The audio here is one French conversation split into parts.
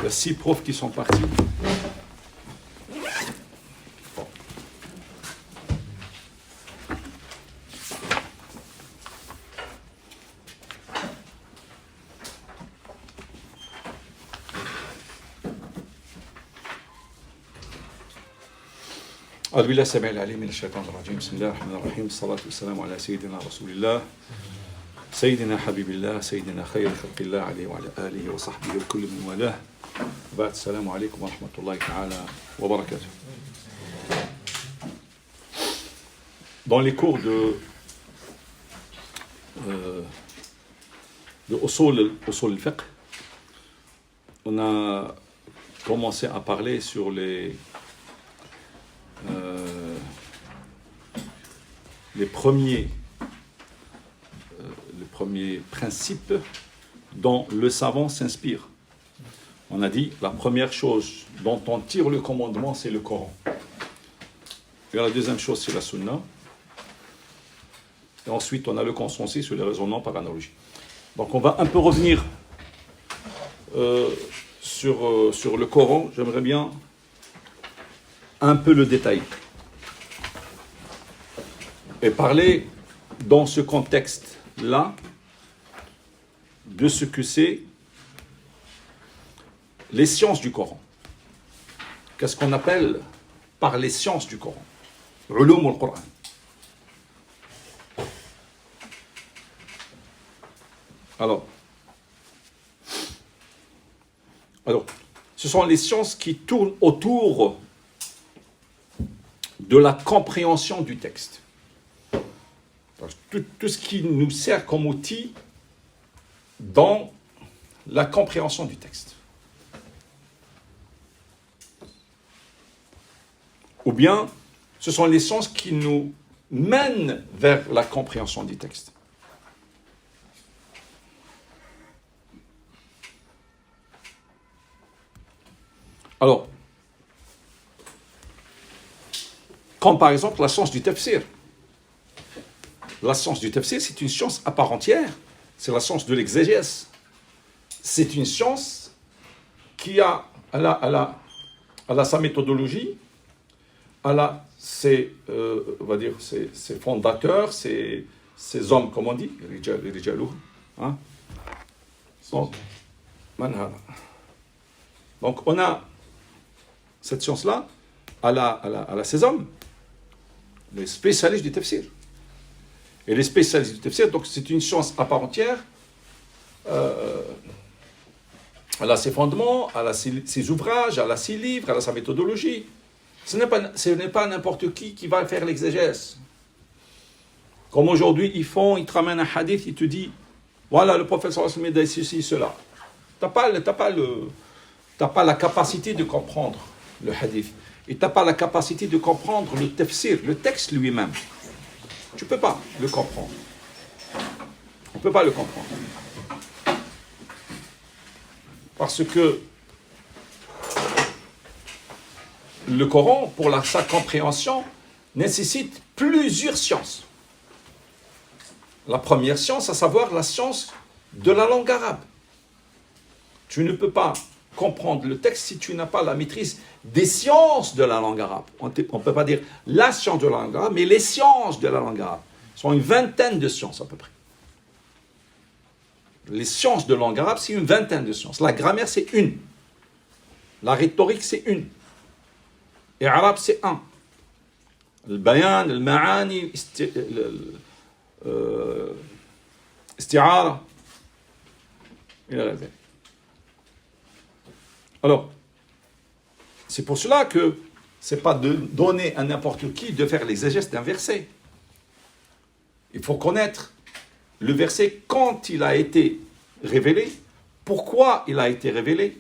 y a 6 profs qui sont partis. أعوذ بالله السميع العليم من الشيطان الرجيم بسم الله الرحمن الرحيم الصلاة والسلام على سيدنا رسول الله سيدنا حبيب الله سيدنا خير خلق الله عليه وعلى آله وصحبه وكل من والاه بعد السلام عليكم ورحمة الله تعالى وبركاته. Dans les cours de Usul al-Fiqh, on a commencé à parler sur les premiers principes dont le savant s'inspire. On a dit la première chose dont on tire le commandement, c'est le Coran. Et la deuxième chose, c'est la Sunna. Et ensuite, on a le consensus sur les raisonnements par analogie. Donc, on va un peu revenir sur le Coran. J'aimerais bien un peu le détailler. Et parler dans ce contexte-là de ce que c'est les sciences du Coran. Qu'est-ce qu'on appelle par les sciences du Coran? Ulum al-Qur'an. Alors, ce sont les sciences qui tournent autour de la compréhension du texte. Tout ce qui nous sert comme outil dans la compréhension du texte. Ou bien, ce sont les sciences qui nous mènent vers la compréhension du texte. Alors, comme par exemple la science du tafsir. La science du tafsir, c'est une science à part entière. C'est la science de l'exégèse. C'est une science qui a sa méthodologie, elle a ses fondateurs, ses hommes, comme on dit, hein? Donc, on a cette science-là, elle a ses hommes, les spécialistes du tafsir. Et les spécialistes du tafsir, donc c'est une science à part entière. Elle a ses fondements, elle a ses ouvrages, elle a ses livres, elle a sa méthodologie. Ce n'est pas n'importe qui va faire l'exégèse. Comme aujourd'hui, ils te ramènent un hadith, ils te disent, voilà, le prophète sallallahu alayhi wa sallam a dit ceci, cela. T'as pas la capacité de comprendre le hadith. Et tu n'as pas la capacité de comprendre le tafsir, le texte lui-même. Tu ne peux pas le comprendre. On ne peut pas le comprendre. Parce que le Coran, pour sa compréhension, nécessite plusieurs sciences. La première science, à savoir la science de la langue arabe. Tu ne peux pas comprendre le texte si tu n'as pas la maîtrise des sciences de la langue arabe. On ne peut pas dire la science de la langue arabe, mais les sciences de la langue arabe. Ce sont une vingtaine de sciences à peu près. Les sciences de langue arabe, c'est une vingtaine de sciences. La grammaire, c'est une. La rhétorique, c'est une. Et arabe, c'est un. Le bayan, le ma'ani, isti'ara. Alors, c'est pour cela que ce n'est pas de donner à n'importe qui de faire l'exégèse d'un verset. Il faut connaître le verset quand il a été révélé, pourquoi il a été révélé,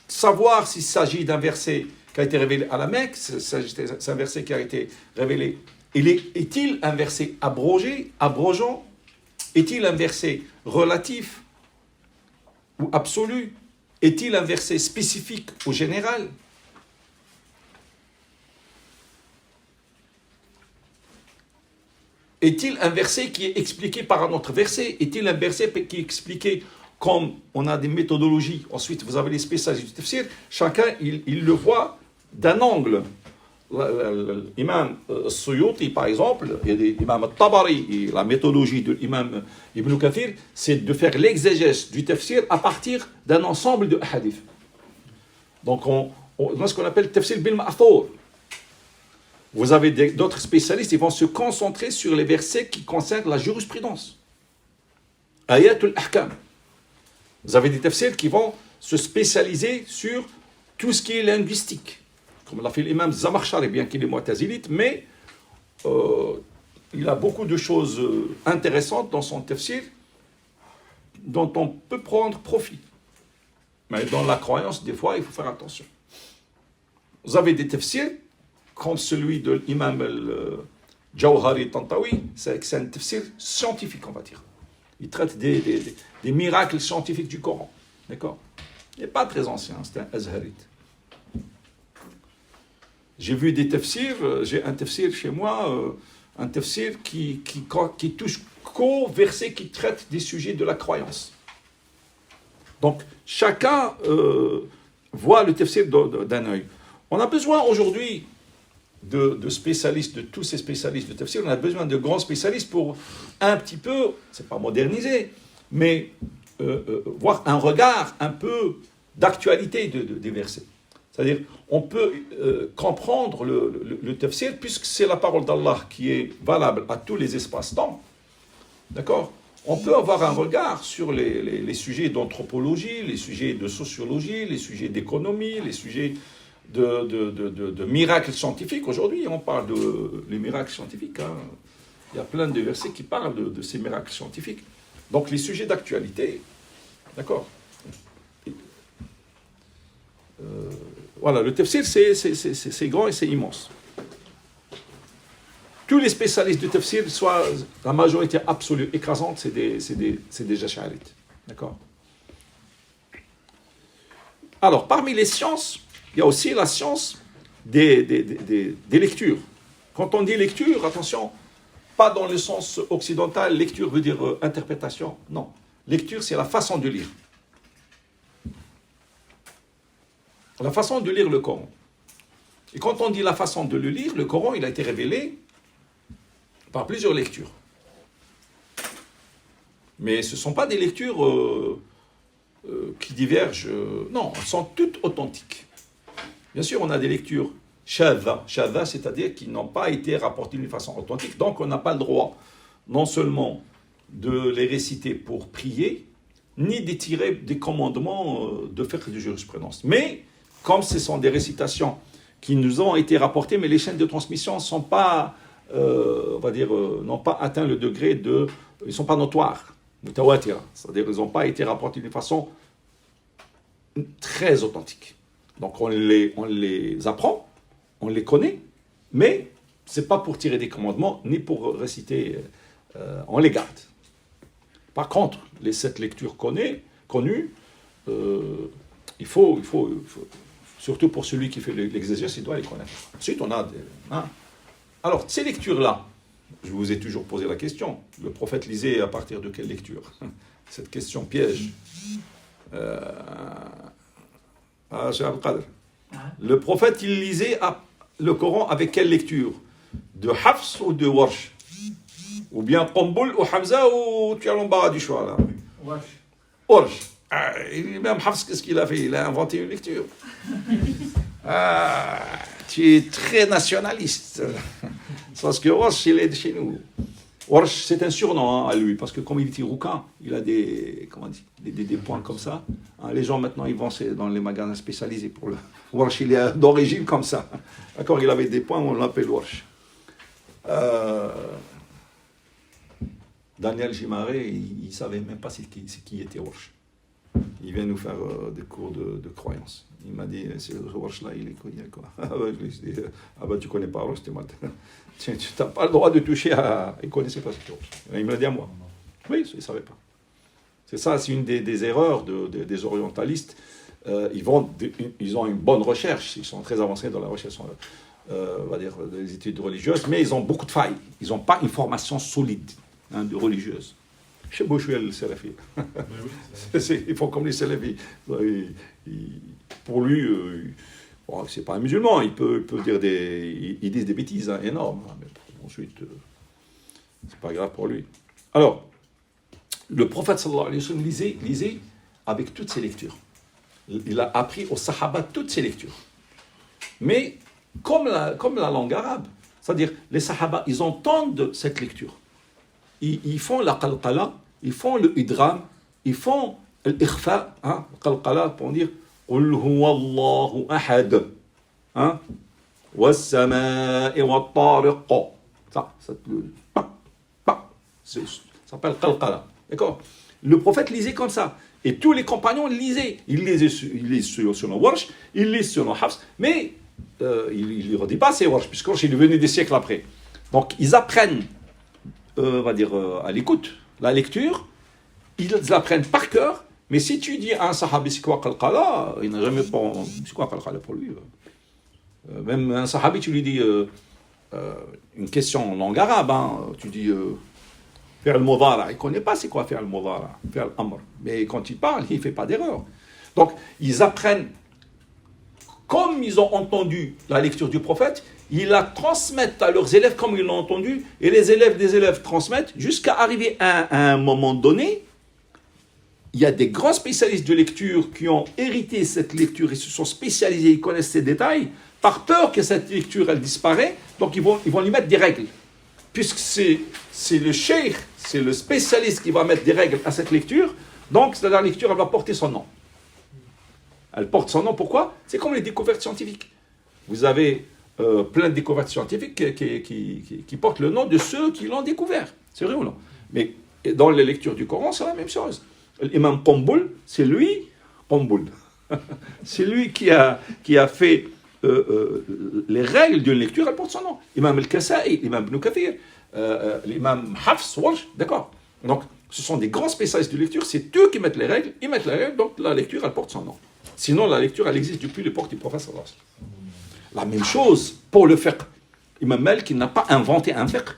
savoir s'il s'agit d'un verset qui a été révélé à la Mecque, c'est un verset qui a été révélé. Est-il un verset abrogeant? Est-il un verset relatif ou absolu? Est-il un verset spécifique ou général? Est-il un verset qui est expliqué par un autre verset? Est-il un verset qui est expliqué comme on a des méthodologies? Ensuite, vous avez les spécialistes du tafsir. Chacun, il le voit d'un angle. L'imam Suyuti, par exemple, et l'imam Tabari, et la méthodologie de l'imam Ibn Kathir, c'est de faire l'exégèse du tafsir à partir d'un ensemble de hadiths. Donc, on a ce qu'on appelle tafsir bil ma'thur. Vous avez d'autres spécialistes, ils vont se concentrer sur les versets qui concernent la jurisprudence. Ayatul Ahkam. Vous avez des tafsirs qui vont se spécialiser sur tout ce qui est linguistique. Comme l'a fait l'imam Zamakhshari, bien qu'il est mu'tazilite, mais il a beaucoup de choses intéressantes dans son tafsir dont on peut prendre profit. Mais dans la croyance, des fois, il faut faire attention. Vous avez des tafsirs comme celui de l'imam al-Jawhari Tantawi, c'est un tafsir scientifique, on va dire. Il traite des miracles scientifiques du Coran. D'accord? Il n'est pas très ancien, c'est un azharite. J'ai vu des tafsirs, j'ai un tafsir chez moi, un tafsir qui touche qu'aux versets qui traitent des sujets de la croyance. Donc, chacun voit le tafsir d'un œil. On a besoin aujourd'hui de spécialistes, de tous ces spécialistes de tafsir, on a besoin de grands spécialistes pour un petit peu, c'est pas moderniser, mais voir un regard un peu d'actualité des versets. C'est-à-dire, on peut comprendre le tafsir, puisque c'est la parole d'Allah qui est valable à tous les espaces-temps. D'accord? On peut avoir un regard sur les sujets d'anthropologie, les sujets de sociologie, les sujets d'économie, les sujets de miracles scientifiques. Aujourd'hui, on parle des miracles scientifiques. Hein. Il y a plein de versets qui parlent de ces miracles scientifiques. Donc, les sujets d'actualité, d'accord. Voilà, le tafsir, c'est grand et c'est immense. Tous les spécialistes du tafsir, soit la majorité absolue, écrasante, c'est des jasharites. D'accord. Alors, parmi les sciences, il y a aussi la science des lectures. Quand on dit lecture, attention, pas dans le sens occidental, lecture veut dire interprétation. Non. Lecture, c'est la façon de lire. La façon de lire le Coran. Et quand on dit la façon de le lire, le Coran, il a été révélé par plusieurs lectures. Mais ce ne sont pas des lectures qui divergent. Non, elles sont toutes authentiques. Bien sûr, on a des lectures shadha. Shadha, c'est-à-dire qui n'ont pas été rapportées d'une façon authentique. Donc, on n'a pas le droit, non seulement de les réciter pour prier, ni d'étirer des commandements de faire de jurisprudence. Mais, comme ce sont des récitations qui nous ont été rapportées, mais les chaînes de transmission ne sont pas, on va dire, n'ont pas atteint le degré de... Ils ne sont pas notoires, mutawatira. C'est-à-dire qu'ils n'ont pas été rapportés d'une façon très authentique. Donc on les apprend, on les connaît, mais ce n'est pas pour tirer des commandements, ni pour réciter, on les garde. Par contre, les 7 lectures connues, il faut, surtout pour celui qui fait l'exégèse, il doit les connaître. Ensuite, on a... Alors, ces lectures-là, je vous ai toujours posé la question, le prophète lisait à partir de quelle lecture? Cette question piège. Le prophète, il lisait le Coran avec quelle lecture? De Hafs ou de Warsh? Ou bien Qambul ou Hamza ou tu as l'embarras du choix là? Warsh. Même Hafs, qu'est-ce qu'il a fait? Il a inventé une lecture. Tu es très nationaliste. Parce que Warsh, il est de chez nous. Warsh, c'est un surnom à lui, parce que comme il était rouquin, il a des points comme ça. Les gens maintenant, ils vont dans les magasins spécialisés pour le... Warsh, il est d'origine comme ça. D'accord, il avait des points, on l'appelle Warsh. Daniel Gimaré, il ne savait même pas c'est qui était Warsh. Il vient nous faire des cours de croyance. Il m'a dit, c'est Warsh là, il est quoi. Je lui ai dit, tu connais pas Warsh, tu n'as pas le droit de toucher à... Il ne connaissait pas cette chose. Il me l'a dit à moi. Oui, il ne savait pas. C'est ça, c'est une des erreurs des orientalistes. Ils ont une bonne recherche, ils sont très avancés dans la recherche. on va dire, des études religieuses, mais ils ont beaucoup de failles. Ils n'ont pas une formation solide de religieuse. Je sais pas, je suis le Salafi. Ils font comme les Salafis. Pour lui, bon, c'est pas un musulman, il peut dire ils disent des bêtises énormes. Mais ensuite, c'est pas grave pour lui. Alors, le prophète sallallahu alayhi wa sallam lisait avec toutes ses lectures. Il a appris aux Sahaba toutes ses lectures. Mais comme la langue arabe, c'est-à-dire les Sahaba, ils entendent cette lecture. Ils font la qalqala, ils font le idram, ils font l'ikhfa, qalqala pour dire Qul huwa Allahu ahad, was-sama'i wat-tariq. Ça s'appelle qalqala. D'accord? Le prophète lisait comme ça. Et tous les compagnons lisaient. Ils lisent sur le Warsh, ils lisent sur le Hafs, mais il ne redit pas c'est Warsh, puisque Warsh est devenu des siècles après. Donc ils apprennent, on va dire, à l'écoute, la lecture, ils apprennent par cœur, mais si tu dis à un sahabi c'est quoi qalqala, il n'a jamais pas. C'est quoi qalqala pour lui? Même un sahabi, tu lui dis une question en langue arabe, tu dis. Faire le modara, il ne connaît pas c'est quoi faire le modara, faire l'amr. Mais quand il parle, il ne fait pas d'erreur. Donc, ils apprennent, comme ils ont entendu la lecture du prophète, ils la transmettent à leurs élèves comme ils l'ont entendu, et les élèves des élèves transmettent, jusqu'à arriver à un moment donné. Il y a des grands spécialistes de lecture qui ont hérité cette lecture et se sont spécialisés, ils connaissent ces détails, par peur que cette lecture, elle disparaisse, donc ils vont lui mettre des règles. Puisque c'est le cheikh, c'est le spécialiste qui va mettre des règles à cette lecture, donc la lecture, elle va porter son nom. Elle porte son nom, pourquoi? C'est comme les découvertes scientifiques. Vous avez plein de découvertes scientifiques qui portent le nom de ceux qui l'ont découvert. C'est vrai ou non? Mais dans les lectures du Coran, c'est la même chose. L'imam Qumboul, c'est lui, Qumboul. C'est lui qui a fait les règles d'une lecture, elles portent son nom. Imam Al-Kassa'i, l'imam Ibn Kathir, l'imam Hafs, Warsh, d'accord. Donc, ce sont des grands spécialistes de lecture, c'est eux qui mettent les règles, ils mettent les règles, donc la lecture, elle porte son nom. Sinon, la lecture, elle existe depuis l'époque du prophète sallallahu alayhi wa sallam. La même chose pour le fiqh. Imam Malik, il n'a pas inventé un fiqh.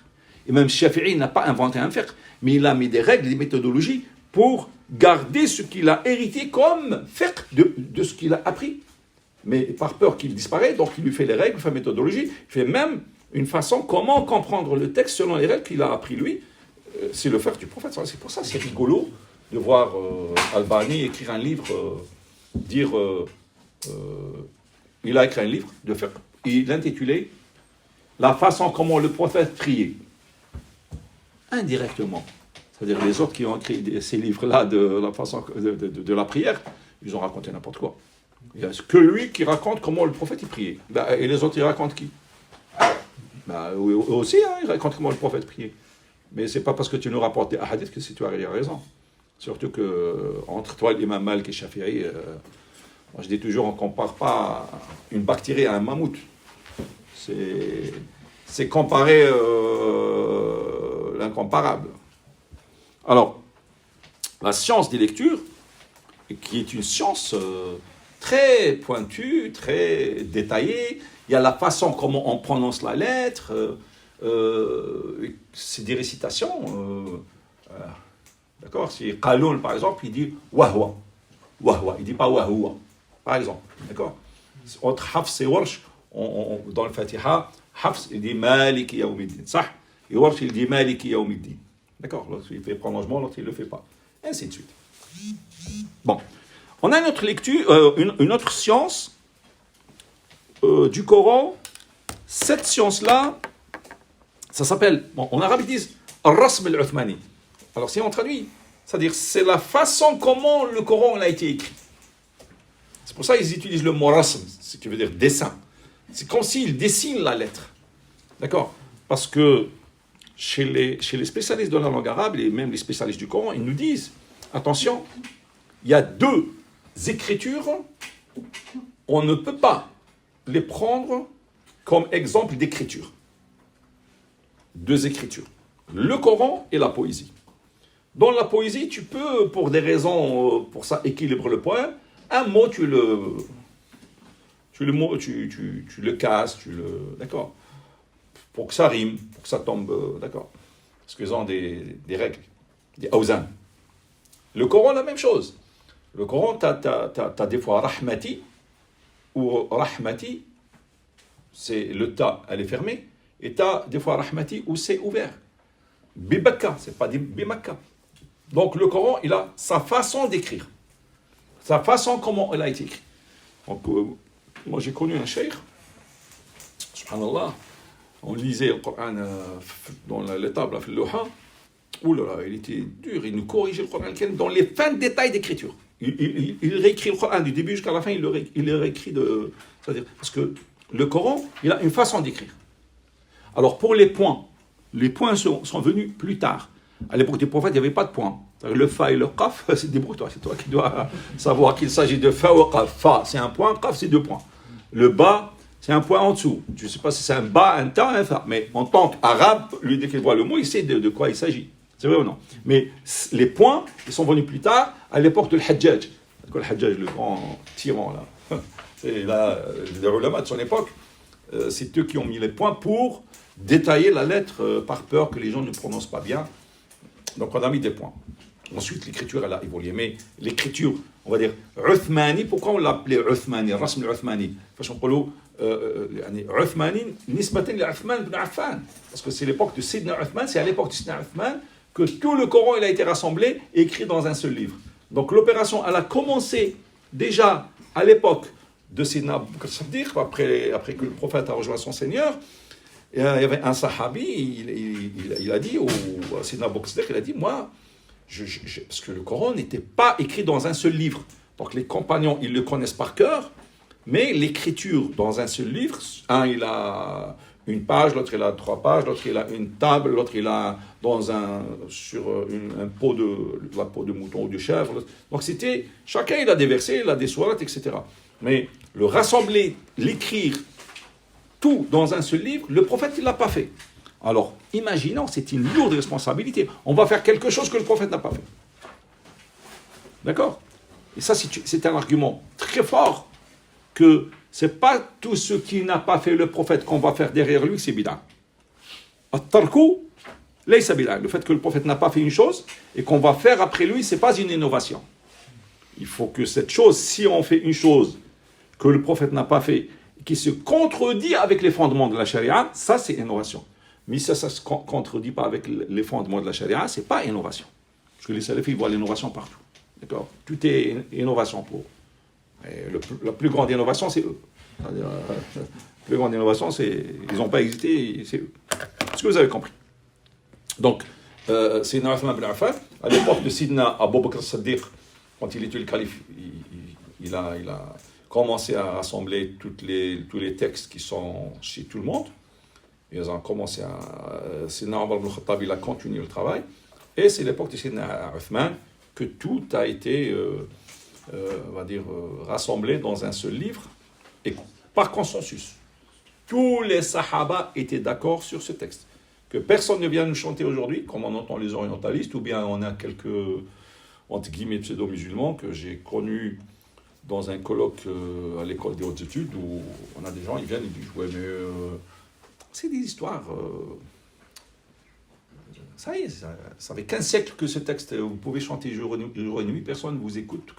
Imam Shafi'i n'a pas inventé un fiqh, mais il a mis des règles, des méthodologies pour garder ce qu'il a hérité comme fiqh de ce qu'il a appris. Mais par peur qu'il disparaisse, donc il lui fait les règles, il fait la méthodologie, il fait même une façon comment comprendre le texte selon les règles qu'il a appris lui. C'est le faire du prophète. C'est pour ça c'est rigolo de voir Albani écrire un livre, il a écrit un livre de faire. Il l'intitulait La façon comment le prophète priait. Indirectement. C'est-à-dire les autres qui ont écrit ces livres-là de la façon de la prière, ils ont raconté n'importe quoi. Il n'y a que lui qui raconte comment le prophète y priait. Et les autres, ils racontent qui? Eux aussi, ils racontent comment le prophète priait. Mais ce n'est pas parce que tu nous rapportes des hadiths que si tu as raison. Surtout qu'entre toi, l'imam Malik et Shafi'i, moi je dis toujours, on ne compare pas une bactérie à un mammouth. C'est comparer l'incomparable. Alors, la science des lectures, qui est une science très pointue, très détaillée. Il y a la façon comment on prononce la lettre. C'est des récitations. D'accord? Si Qaloun, par exemple, il dit Wahwa. Wahwa. Il ne dit pas Wahwa. Par exemple. D'accord? Entre Hafs et Warsh, dans le Fatiha, Hafs, il dit Maliki Yawmiddin. Ça. Et Warsh, il dit Maliki Yawmiddin. D'accord? L'autre, il fait prolongement, l'autre, il ne le fait pas. Et ainsi de suite. Bon. On a une autre lecture, une autre science du Coran. Cette science-là, ça s'appelle, en arabe ils disent Ar-Rasm al-Uthmani. Alors si on traduit, c'est-à-dire c'est la façon comment le Coran a été écrit. C'est pour ça qu'ils utilisent le mot rasm, ce qui veut dire dessin. C'est comme s'ils dessinent la lettre. D'accord? Parce que chez les spécialistes de la langue arabe, et même les spécialistes du Coran, ils nous disent, attention, il y a deux écritures, on ne peut pas les prendre comme exemple d'écriture. Deux écritures. Le Coran et la poésie. Dans la poésie, tu peux, pour des raisons, pour ça, équilibre le poème, un mot, tu tu le casses, d'accord, pour que ça rime, pour que ça tombe, d'accord. Parce qu'ils ont des règles, des awzan. Le Coran, la même chose. Le Coran, t'as des fois rahmati, ou rahmati, c'est le ta, elle est fermée, et t'as des fois rahmati où c'est ouvert. Bibakka, c'est pas bimakka. Donc le Coran, il a sa façon d'écrire, sa façon comment il a été écrit. Donc moi j'ai connu un cheikh, subhanallah, on lisait le Coran dans les tables, le Louha. Ouh là là, il était dur, il nous corrigeait le Coran dans les fins de détails d'écriture. Il réécrit le Coran du début jusqu'à la fin, il le réécrit c'est-à-dire, parce que le Coran, il a une façon d'écrire. Alors pour les points sont venus plus tard. À l'époque des prophètes, il n'y avait pas de points. Le fa et le qaf, c'est débrouille-toi, c'est toi qui dois savoir qu'il s'agit de fa ou qaf. Fa, c'est un point, qaf, c'est 2 points. Le ba, c'est un point en dessous. Je ne sais pas si c'est un ba, un ta, un fa. Mais en tant qu'arabe, lui, dès qu'il voit le mot, il sait de quoi il s'agit. C'est vrai ou non? Mais les points, ils sont venus plus tard, à l'époque de l'Hajjaj. Le Hajjaj, le grand tyran, là. C'est là, les ulama de son époque, c'est eux qui ont mis les points pour détailler la lettre par peur que les gens ne prononcent pas bien. Donc on a mis des points. Ensuite, l'écriture, elle a évolué. Mais l'écriture, on va dire, Uthmani, pourquoi on l'appelait Uthmani, Rasm al-Uthmani? Façon polo, Uthmani, nisbatan li Uthman ibn Affan. Parce que c'est l'époque de Sidna Uthman, c'est à l'époque de Sidna Uthman que tout le Coran il a été rassemblé et écrit dans un seul livre. Donc l'opération, elle a commencé déjà à l'époque de Sidna Abu Bakr Siddiq, après que le prophète a rejoint son Seigneur. Il y avait un sahabi, il a dit au Sidna Abu Bakr Siddiq, il a dit, moi, parce que le Coran n'était pas écrit dans un seul livre. Donc les compagnons, ils le connaissent par cœur, mais l'écriture dans un seul livre, un il a une page, l'autre il a 3 pages, l'autre il a une table, l'autre il a sur un pot la peau de mouton ou de chèvre. Donc c'était, chacun il a des versets, il a des sourates, etc. Mais le rassembler, l'écrire, tout dans un seul livre, le prophète il l'a pas fait. Alors, imaginons, c'est une lourde responsabilité. On va faire quelque chose que le prophète n'a pas fait. D'accord? Et ça, c'est un argument très fort que ce n'est pas tout ce qu'il n'a pas fait le prophète qu'on va faire derrière lui, c'est bid'a. At-tarku, laysa bid'a. Le fait que le prophète n'a pas fait une chose et qu'on va faire après lui, ce n'est pas une innovation. Il faut que cette chose, si on fait une chose que le prophète n'a pas fait, qui se contredit avec les fondements de la charia, ça c'est innovation. Mais ça ne se contredit pas avec les fondements de la charia, ce n'est pas innovation. Parce que les salafis voient l'innovation partout. D'accord? Tout est innovation pour eux. La plus grande innovation, c'est eux. La plus grande innovation, c'est ils n'ont pas hésité, c'est eux. Est-ce que vous avez compris? Donc, Sidna Uthman ibn Affan, à l'époque de Sidna Abu Bakr Siddiq, quand il était le calife, il a commencé à rassembler tous les textes qui sont chez tout le monde. Ils ont commencé Sidna Omar ibn Khattab, il a continué le travail. Et c'est l'époque de Sidna Uthman que tout a été, on va dire, rassemblé dans un seul livre, et par consensus. Tous les sahaba étaient d'accord sur ce texte. Que personne ne vient nous chanter aujourd'hui, comme on entend les orientalistes, ou bien on a quelques, entre guillemets, pseudo-musulmans que j'ai connus dans un colloque à l'école des hautes études, où on a des gens, ils viennent, ils disent, ouais, mais c'est des histoires... ça y est, ça fait 15 siècles que ce texte, vous pouvez chanter jour et nuit, personne ne vous écoute,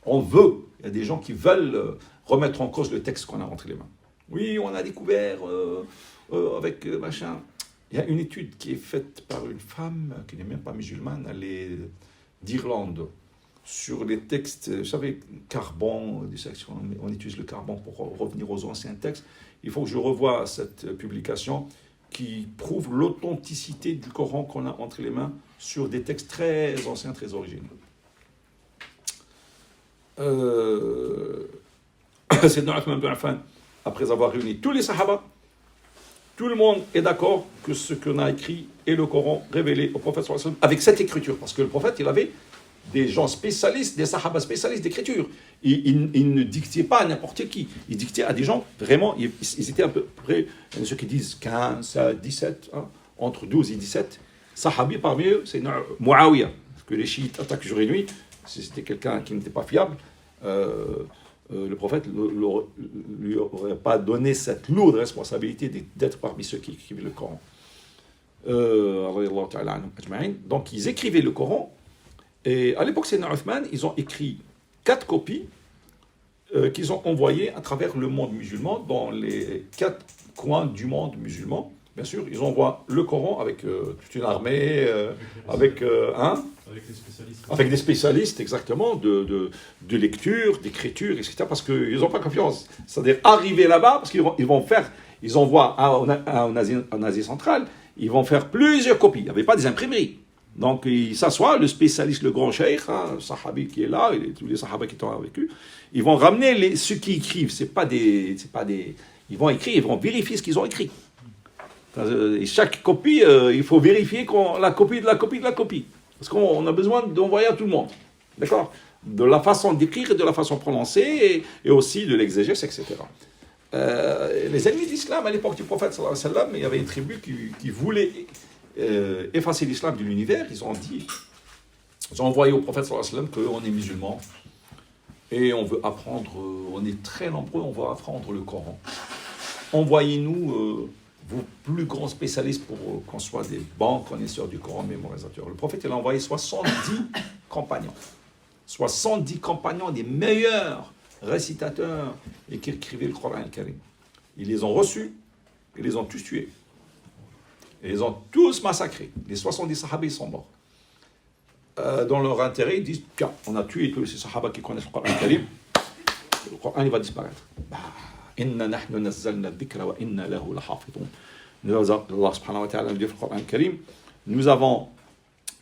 on veut, il y a des gens qui veulent remettre en cause le texte qu'on a entre les mains. Oui, on a découvert avec machin. Il y a une étude qui est faite par une femme qui n'est même pas musulmane, elle est d'Irlande, sur les textes, vous savez, carbone, on utilise le carbone pour revenir aux anciens textes. Il faut que je revoie cette publication qui prouve l'authenticité du Coran qu'on a entre les mains sur des textes très anciens, très originaux. Sayyidina Uthman ibn Affan, après avoir réuni tous les sahaba, tout le monde est d'accord que ce qu'on a écrit est le Coran révélé au prophète sallallahu alayhi wa sallam avec cette écriture, parce que le prophète, il avait des gens spécialistes, des sahaba spécialistes d'écriture. Il ne dictait pas à n'importe qui. Il dictait à des gens, vraiment, ils étaient à peu près, ceux qui disent 15 à 17, hein, entre 12 et 17. Sahabi parmi eux, c'est Muawiyah, que les chiites attaquent jour et nuit. C'était quelqu'un qui n'était pas fiable. le prophète ne lui aurait pas donné cette lourde responsabilité d'être parmi ceux qui écrivaient le Coran. Donc ils écrivaient le Coran, et à l'époque Sayyidina Uthman, ils ont écrit 4 copies qu'ils ont envoyées à travers le monde musulman, dans les 4 coins du monde musulman. Bien sûr, ils envoient le Coran avec toute une armée, avec des spécialistes, exactement, de lecture, d'écriture, etc. Parce qu'ils n'ont pas confiance. C'est-à-dire arriver là-bas, parce ils envoient en Asie centrale, ils vont faire plusieurs copies. Il n'y avait pas des imprimeries. Donc il s'assoit, le spécialiste, le grand cheikh, le sahabi qui est là, et tous les sahabas qui sont avec lui, ils vont ramener ceux qui écrivent. Ils vont écrire, ils vont vérifier ce qu'ils ont écrit. Et chaque copie, il faut vérifier la copie de la copie de la copie. Parce qu'on a besoin d'envoyer à tout le monde. D'accord? De la façon d'écrire et de la façon de prononcer, et aussi de l'exégèse, etc. Les ennemis de l'islam, à l'époque du prophète, sallallahu alayhi wa sallam, il y avait une tribu qui voulait effacer l'islam de l'univers. Ils ont envoyé au prophète, sallallahu alayhi wa sallam, qu'on est musulmans. Et on veut apprendre, on est très nombreux, on veut apprendre le Coran. Envoyez-nous vos plus grands spécialistes pour qu'on soit des bons connaisseurs du Coran, mémorisateurs. Le prophète, il a envoyé 70 compagnons. 70 compagnons des meilleurs récitateurs et qui écrivaient le Coran al-Karim. Ils les ont reçus, ils les ont tous tués. Ils les ont tous massacrés. Les 70 sahabas sont morts. Dans leur intérêt, ils disent, tiens, on a tué tous ces sahabas qui connaissent le Coran al-Karim, le Coran il va disparaître. Inna nahnu nazzalna dhikra wa inna lahu lahafidun. Allah subhanahu wa ta'ala dit dans le Coran al-Karim, nous avons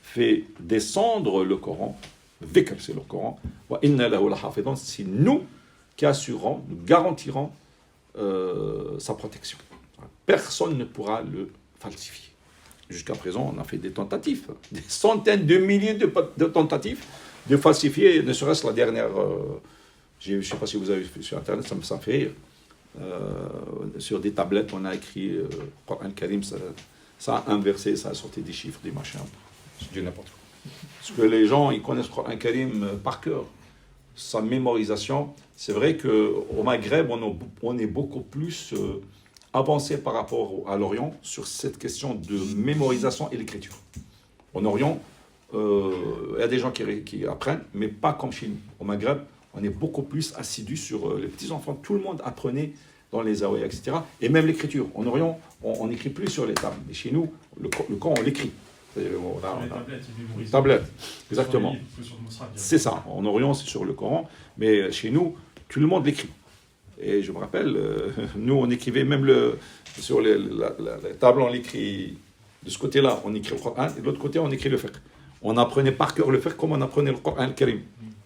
fait descendre le Coran, le dhikr c'est le Coran, wa inna lahu lahafidun, c'est nous qui assurons, nous garantirons sa protection. Personne ne pourra le falsifier. Jusqu'à présent, on a fait des tentatives, des centaines de milliers de tentatives de falsifier, ne serait-ce la dernière, je ne sais pas si vous avez vu sur Internet, ça me fait rire. Sur des tablettes, on a écrit Coran al-Karim, ça a inversé, ça a sorti des chiffres, des machins, c'est du n'importe quoi. Parce que les gens, ils connaissent Coran al-Karim par cœur. Sa mémorisation, c'est vrai qu'au Maghreb, on est beaucoup plus avancé par rapport à l'Orient sur cette question de mémorisation et l'écriture. En Orient, il y a des gens qui apprennent, mais pas comme chez nous. Au Maghreb, on est beaucoup plus assidus sur les petits-enfants. Tout le monde apprenait dans les zaouïas, etc. Et même l'écriture. En Orient, on n'écrit plus sur les tables. Mais chez nous, le Coran, on l'écrit. Tablette, exactement. C'est ça. En Orient, c'est sur le Coran. Mais chez nous, tout le monde l'écrit. Et je me rappelle, nous, on écrivait même sur la table, on l'écrit de ce côté-là, on écrit le Coran, et de l'autre côté, on écrit le fiqh. On apprenait par cœur le fiqh comme on apprenait le Coran al-Karim.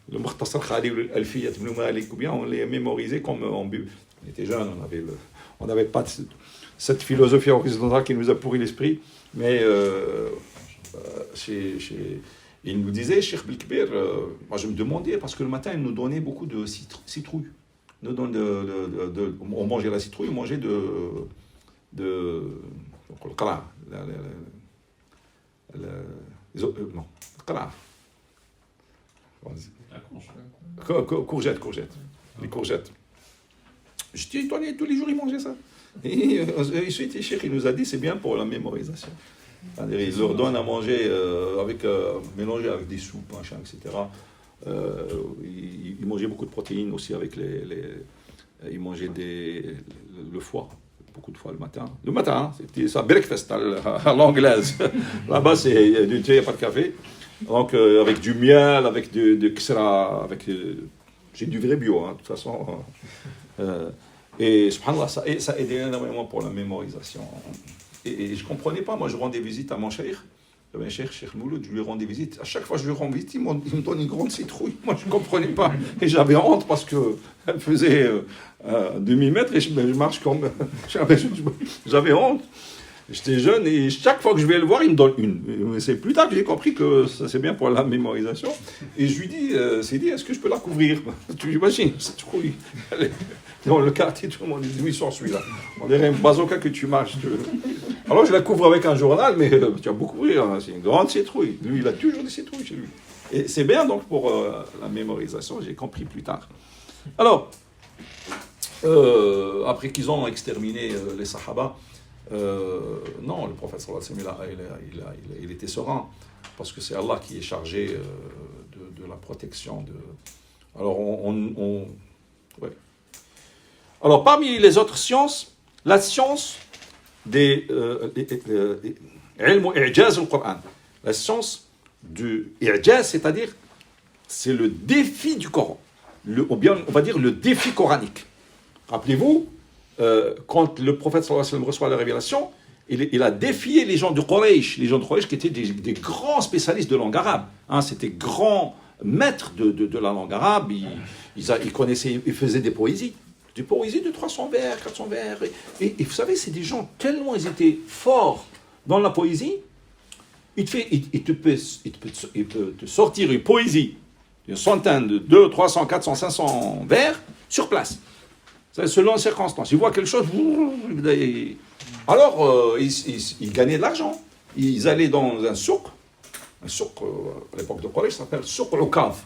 Le Mukhtasar Khalil al-Alfiyat ibn Malik, ou bien on les mémorisait comme on était jeunes, on n'avait pas cette philosophie horizontale qui nous a pourri l'esprit, mais il nous disait, Cheikh Bilkbir, moi je me demandais, parce que le matin, il nous donnait beaucoup de citrouilles. On mangeait la citrouille, on mangeait le qara, non, qara. Courgettes, les courgettes. Je dis, tous les jours, ils mangeaient ça. Et ensuite, le cheikh, il nous a dit, c'est bien pour la mémorisation. Il leur donne à manger mélangé avec des soupes, machin, etc. Ils mangeaient beaucoup de protéines aussi avec ils mangeaient le foie, beaucoup de fois le matin. Le matin, hein, c'était ça, breakfast à l'anglaise. Là-bas, c'est du thé, pas de café. Donc, avec du miel, avec de ksra, j'ai du vrai bio, hein, de toute façon. Et subhanallah, ça aidait énormément pour la mémorisation. Et je ne comprenais pas, moi je rendais visite à mon cheikh. J'avais un cheikh Mouloud, je lui rendais visite. À chaque fois que je lui rendais visite, il me donne une grande citrouille. Moi je ne comprenais pas. Et j'avais honte parce qu'elle faisait demi-mètre et je marche comme. J'avais honte. J'étais jeune et chaque fois que je vais le voir, il me donne une. C'est plus tard que j'ai compris que ça c'est bien pour la mémorisation. Et je lui dis, est-ce que je peux la couvrir? Tu imagines, cette citrouille. Dans le quartier, tout le monde dit, d'où il sort celui-là? On dirait un bazooka que tu marches. Alors je la couvre avec un journal, mais tu vas beaucoup rire, hein, c'est une grande citrouille. Lui, il a toujours des citrouilles chez lui. Et c'est bien donc pour la mémorisation, j'ai compris plus tard. Alors, après qu'ils ont exterminé les Sahaba, non, le prophète sallallahu alayhi wa sallam, il était serein, parce que c'est Allah qui est chargé de la protection. Alors, ouais. Alors, parmi les autres sciences, la science des ilm i'jaz al-Qur'an, la science du i'jaz, c'est-à-dire c'est le défi du Coran, ou bien on va dire le défi coranique. Rappelez-vous, quand le prophète sallallahu alayhi wa sallam reçoit la révélation, il a défié les gens de Quraysh, qui étaient des grands spécialistes de langue arabe. Hein, c'était grands maîtres de la langue arabe, ils connaissaient, ils faisaient des poésies de 300 vers, 400 vers. Et vous savez, c'est des gens, tellement ils étaient forts dans la poésie, il peut te sortir une poésie, une centaine de 200, 300, 400, 500 vers, sur place. C'est selon les circonstances. Ils voient quelque chose, alors ils gagnaient de l'argent. Ils allaient dans un souk à l'époque de Quraysh, ça s'appelle souk al-Ukav.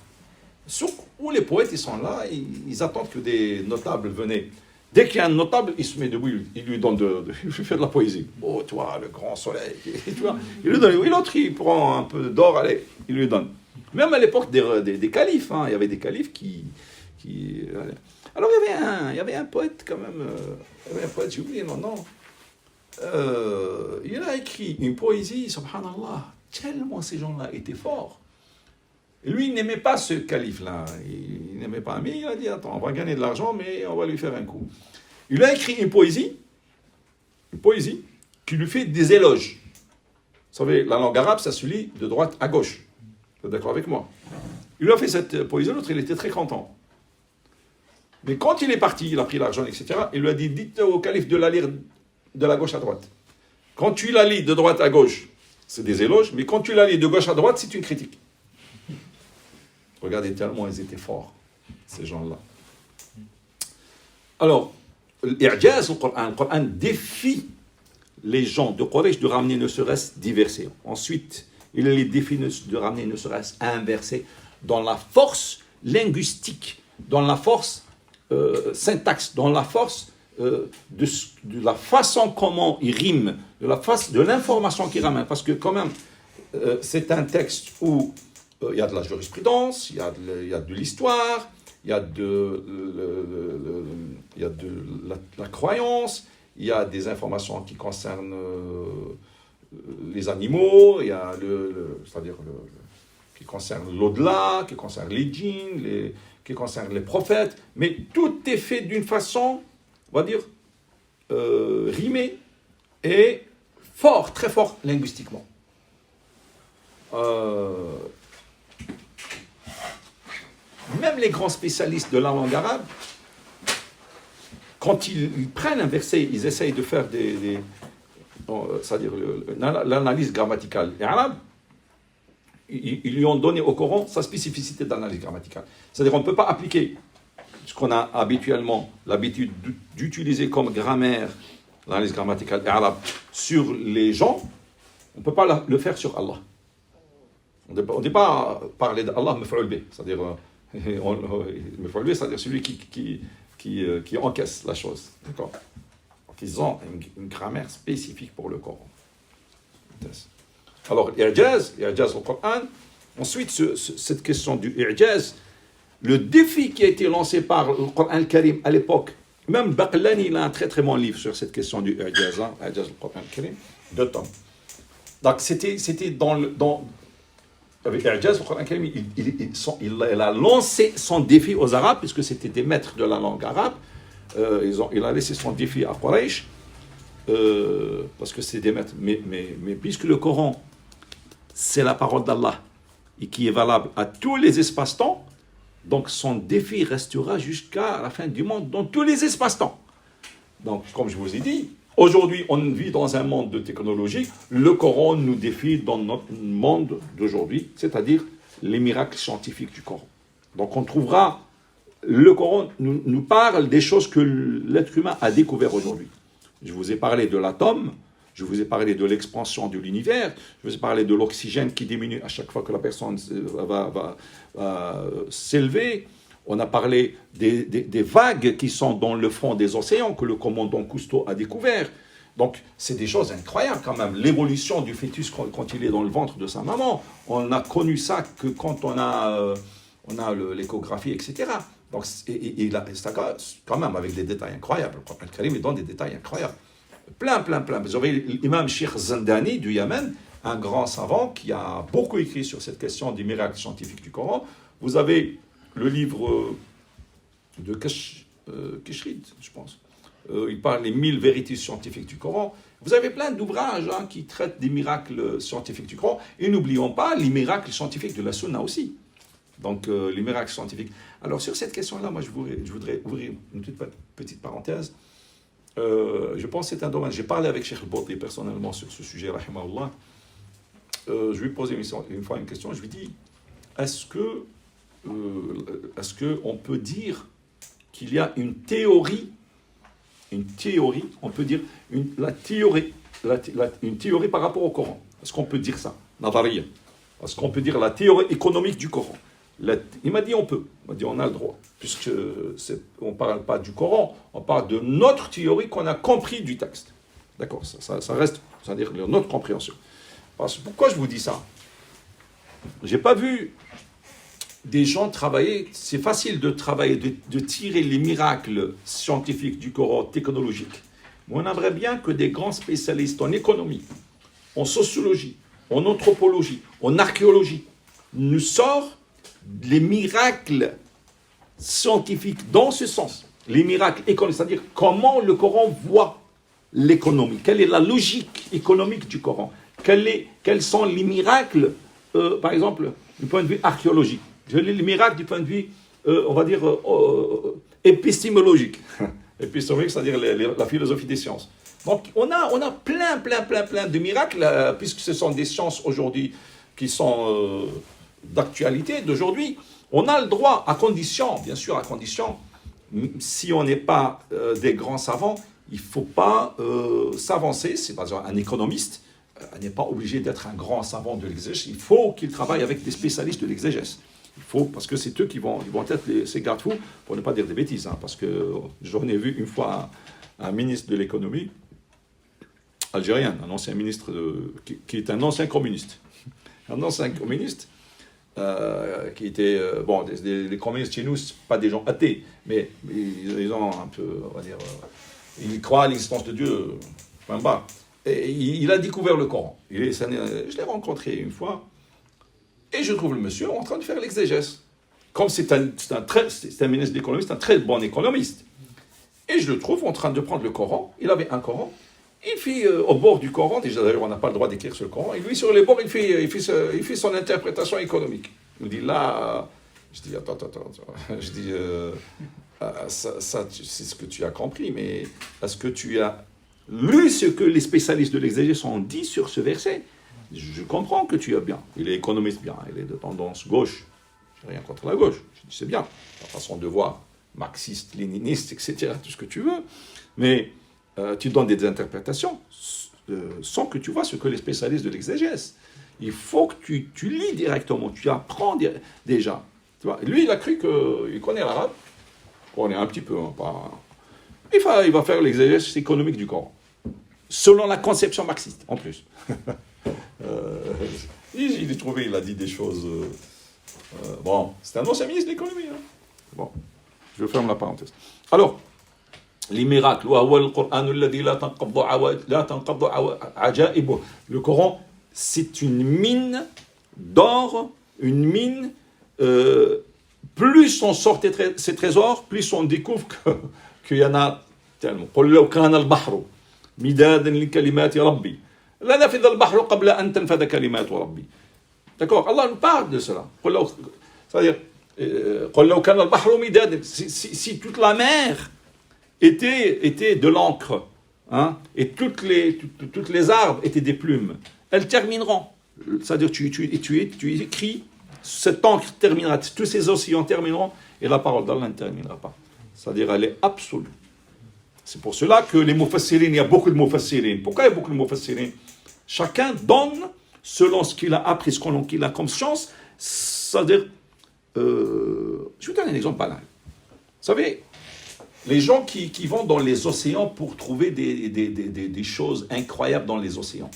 Souk où les poètes ils sont là, ils attendent que des notables venaient. Dès qu'il y a un notable, il se met debout, il lui donne il fait de la poésie. Oh, toi, le grand soleil. Tu vois, il lui donne. Et l'autre, il prend un peu d'or, allez, il lui donne. Même à l'époque des califes, hein, il y avait des califes qui alors il y avait un poète quand même, j'ai oublié mon nom. Il a écrit une poésie, subhanallah, tellement ces gens-là étaient forts. Et lui, il n'aimait pas ce calife-là, il n'aimait pas, mais il a dit, attends, on va gagner de l'argent, mais on va lui faire un coup. Il a écrit une poésie qui lui fait des éloges. Vous savez, la langue arabe, ça se lit de droite à gauche. Vous êtes d'accord avec moi? Il lui a fait cette poésie, l'autre, il était très content. Mais quand il est parti, il a pris l'argent, etc., il lui a dit, dites au calife de la lire de la gauche à droite. Quand tu la lis de droite à gauche, c'est des éloges, mais quand tu la lis de gauche à droite, c'est une critique. Regardez tellement ils étaient forts, ces gens-là. Alors, l'I'jaz, le Coran défie les gens de Quraysh de ramener ne serait-ce 10 versets. Ensuite, il les défie de ramener ne serait-ce un verset dans la force linguistique, dans la force syntaxe, dans la force de la façon comment il rime, de l'information qu'il ramène. Parce que quand même, c'est un texte où il y a de la jurisprudence, il y a de l'histoire, il y a de la croyance, il y a des informations qui concernent les animaux, il y a qui concerne l'au-delà, qui concerne les djinns, qui concerne les prophètes, mais tout est fait d'une façon, on va dire, rimée et fort, très fort linguistiquement. Même les grands spécialistes de la langue arabe, quand ils prennent un verset, ils essayent de faire c'est-à-dire l'analyse grammaticale arabe, ils lui ont donné au Coran sa spécificité d'analyse grammaticale. C'est-à-dire qu'on ne peut pas appliquer ce qu'on a habituellement l'habitude d'utiliser comme grammaire, l'analyse grammaticale arabe, sur les gens, on ne peut pas le faire sur Allah. On ne dit pas parler d'Allah, c'est-à-dire c'est-à-dire celui qui encaisse la chose. D'accord. Donc ils ont une grammaire spécifique pour le Coran. Alors, l'I'jaz au Coran. Ensuite, cette question du I'jaz, le défi qui a été lancé par le Coran al-Karim à l'époque, même Baqlani, il a un très très bon livre sur cette question du I'jaz, I'jaz au Coran al-Karim, 2 tomes. Donc, c'était avec l'I'jaz, le Coran al-Karim, il a lancé son défi aux Arabes, puisque c'était des maîtres de la langue arabe. Il a laissé son défi à Quraysh, parce que c'est des maîtres. Mais puisque le Coran, c'est la parole d'Allah, et qui est valable à tous les espaces-temps, donc son défi restera jusqu'à la fin du monde, dans tous les espaces-temps. Donc, comme je vous ai dit, aujourd'hui, on vit dans un monde de technologie. Le Coran nous défie dans notre monde d'aujourd'hui, c'est-à-dire les miracles scientifiques du Coran. Donc, on trouvera, le Coran nous parle des choses que l'être humain a découvert aujourd'hui. Je vous ai parlé de l'atome, je vous ai parlé de l'expansion de l'univers, je vous ai parlé de l'oxygène qui diminue à chaque fois que la personne va s'élever. On a parlé des vagues qui sont dans le fond des océans, que le commandant Cousteau a découvert. Donc, c'est des choses incroyables quand même. L'évolution du fœtus quand il est dans le ventre de sa maman, on a connu ça que quand on a l'échographie, etc. Donc, il a ça quand même avec des détails incroyables. Le Coran Karim, il donne des détails incroyables. Plein. Vous avez l'imam Sheikh Zandani du Yémen, un grand savant qui a beaucoup écrit sur cette question des miracles scientifiques du Coran. Vous avez le livre de Keshrid, je pense. Il parle des 1000 vérités scientifiques du Coran. Vous avez plein d'ouvrages qui traitent des miracles scientifiques du Coran. Et n'oublions pas les miracles scientifiques de la Sunna aussi. Donc, les miracles scientifiques. Alors, sur cette question-là, moi, je voudrais ouvrir une toute petite parenthèse. Je pense que c'est un domaine. J'ai parlé avec Cheikh Al-Bouti personnellement sur ce sujet, rahimahullah. Je lui ai posé une fois une question. Je lui ai dit, est-ce qu'on peut dire qu'il y a une théorie, on peut dire une théorie par rapport au Coran. Est-ce qu'on peut dire ça? Nadariya. Est-ce qu'on peut dire la théorie économique du Coran? Il m'a dit on peut. Il m'a dit on a le droit. Puisque on ne parle pas du Coran, on parle de notre théorie qu'on a compris du texte. D'accord, ça reste, c'est-à-dire notre compréhension. Pourquoi je vous dis ça? Je n'ai pas vu des gens travailler, c'est facile de travailler, de tirer les miracles scientifiques du Coran technologique. Mais on aimerait bien que des grands spécialistes en économie, en sociologie, en anthropologie, en archéologie, nous sortent les miracles scientifiques dans ce sens. Les miracles économiques, c'est-à-dire comment le Coran voit l'économie. Quelle est la logique économique du Coran? Quels sont les miracles, par exemple, du point de vue archéologique? Je lis les miracles du point de vue, on va dire, épistémologique. Épistémologique, c'est-à-dire la philosophie des sciences. Donc, on a plein de miracles, puisque ce sont des sciences aujourd'hui qui sont d'actualité, d'aujourd'hui. On a le droit, à condition, bien sûr, si on n'est pas des grands savants, il ne faut pas s'avancer. C'est par exemple un économiste n'est pas obligé d'être un grand savant de l'exégèse. Il faut qu'il travaille avec des spécialistes de l'exégèse. Il faut, parce que c'est eux qui vont être ces garde-fous, pour ne pas dire des bêtises. Parce que j'en ai vu une fois un ministre de l'économie algérien, un ancien ministre qui est un ancien communiste. Un ancien communiste qui était... les communistes chez nous, ce ne sont pas des gens athées, mais ils ont un peu, on va dire... ils croient à l'existence de Dieu, point bas. Et il a découvert le Coran. Je l'ai rencontré une fois, et je trouve le monsieur en train de faire l'exégèse. Comme c'est un ministre de l'économie, c'est un très bon économiste. Et je le trouve en train de prendre le Coran. Il avait un Coran. Il fait au bord du Coran, déjà d'ailleurs on n'a pas le droit d'écrire sur le Coran, et lui sur les bords il fait son interprétation économique. Il me dit là, je dis attends, je dis ça c'est ce que tu as compris, mais est-ce que tu as lu ce que les spécialistes de l'exégèse ont dit sur ce verset? Je comprends que tu as bien, il est économiste bien, il est de tendance gauche, je n'ai rien contre la gauche, je dis c'est bien, la façon de voir, marxiste, léniniste, etc., tout ce que tu veux, mais tu donnes des interprétations sans que tu vois ce que les spécialistes de l'exégèse. Il faut que tu lis directement, tu apprends déjà. Tu vois. Lui, il a cru qu'il connaît l'arabe, on est un petit peu, il va faire l'exégèse économique du Coran, selon la conception marxiste, en plus. Il a dit des choses... bon, c'est un ancien ministre de l'économie. Bon, je ferme la parenthèse. Alors, les miracles. Le Coran, c'est une mine d'or, une mine. Plus on sort ces trésors, plus on découvre qu'il y en a tellement. D'accord, Allah nous parle de cela. C'est-à-dire, si toute la mer était de l'encre, et toutes les arbres étaient des plumes, elles termineront. C'est-à-dire, tu écris, cette encre terminera, tous ces océans termineront, et la parole d'Allah ne terminera pas. C'est-à-dire, elle est absolue. C'est pour cela que les mufassirin, il y a beaucoup de mufassirin. Pourquoi il y a beaucoup de mufassirin? Chacun donne selon ce qu'il a appris, ce qu'il a comme science. C'est-à-dire, Je vous donne un exemple banal. Vous savez, les gens qui vont dans les océans pour trouver des choses incroyables dans les océans,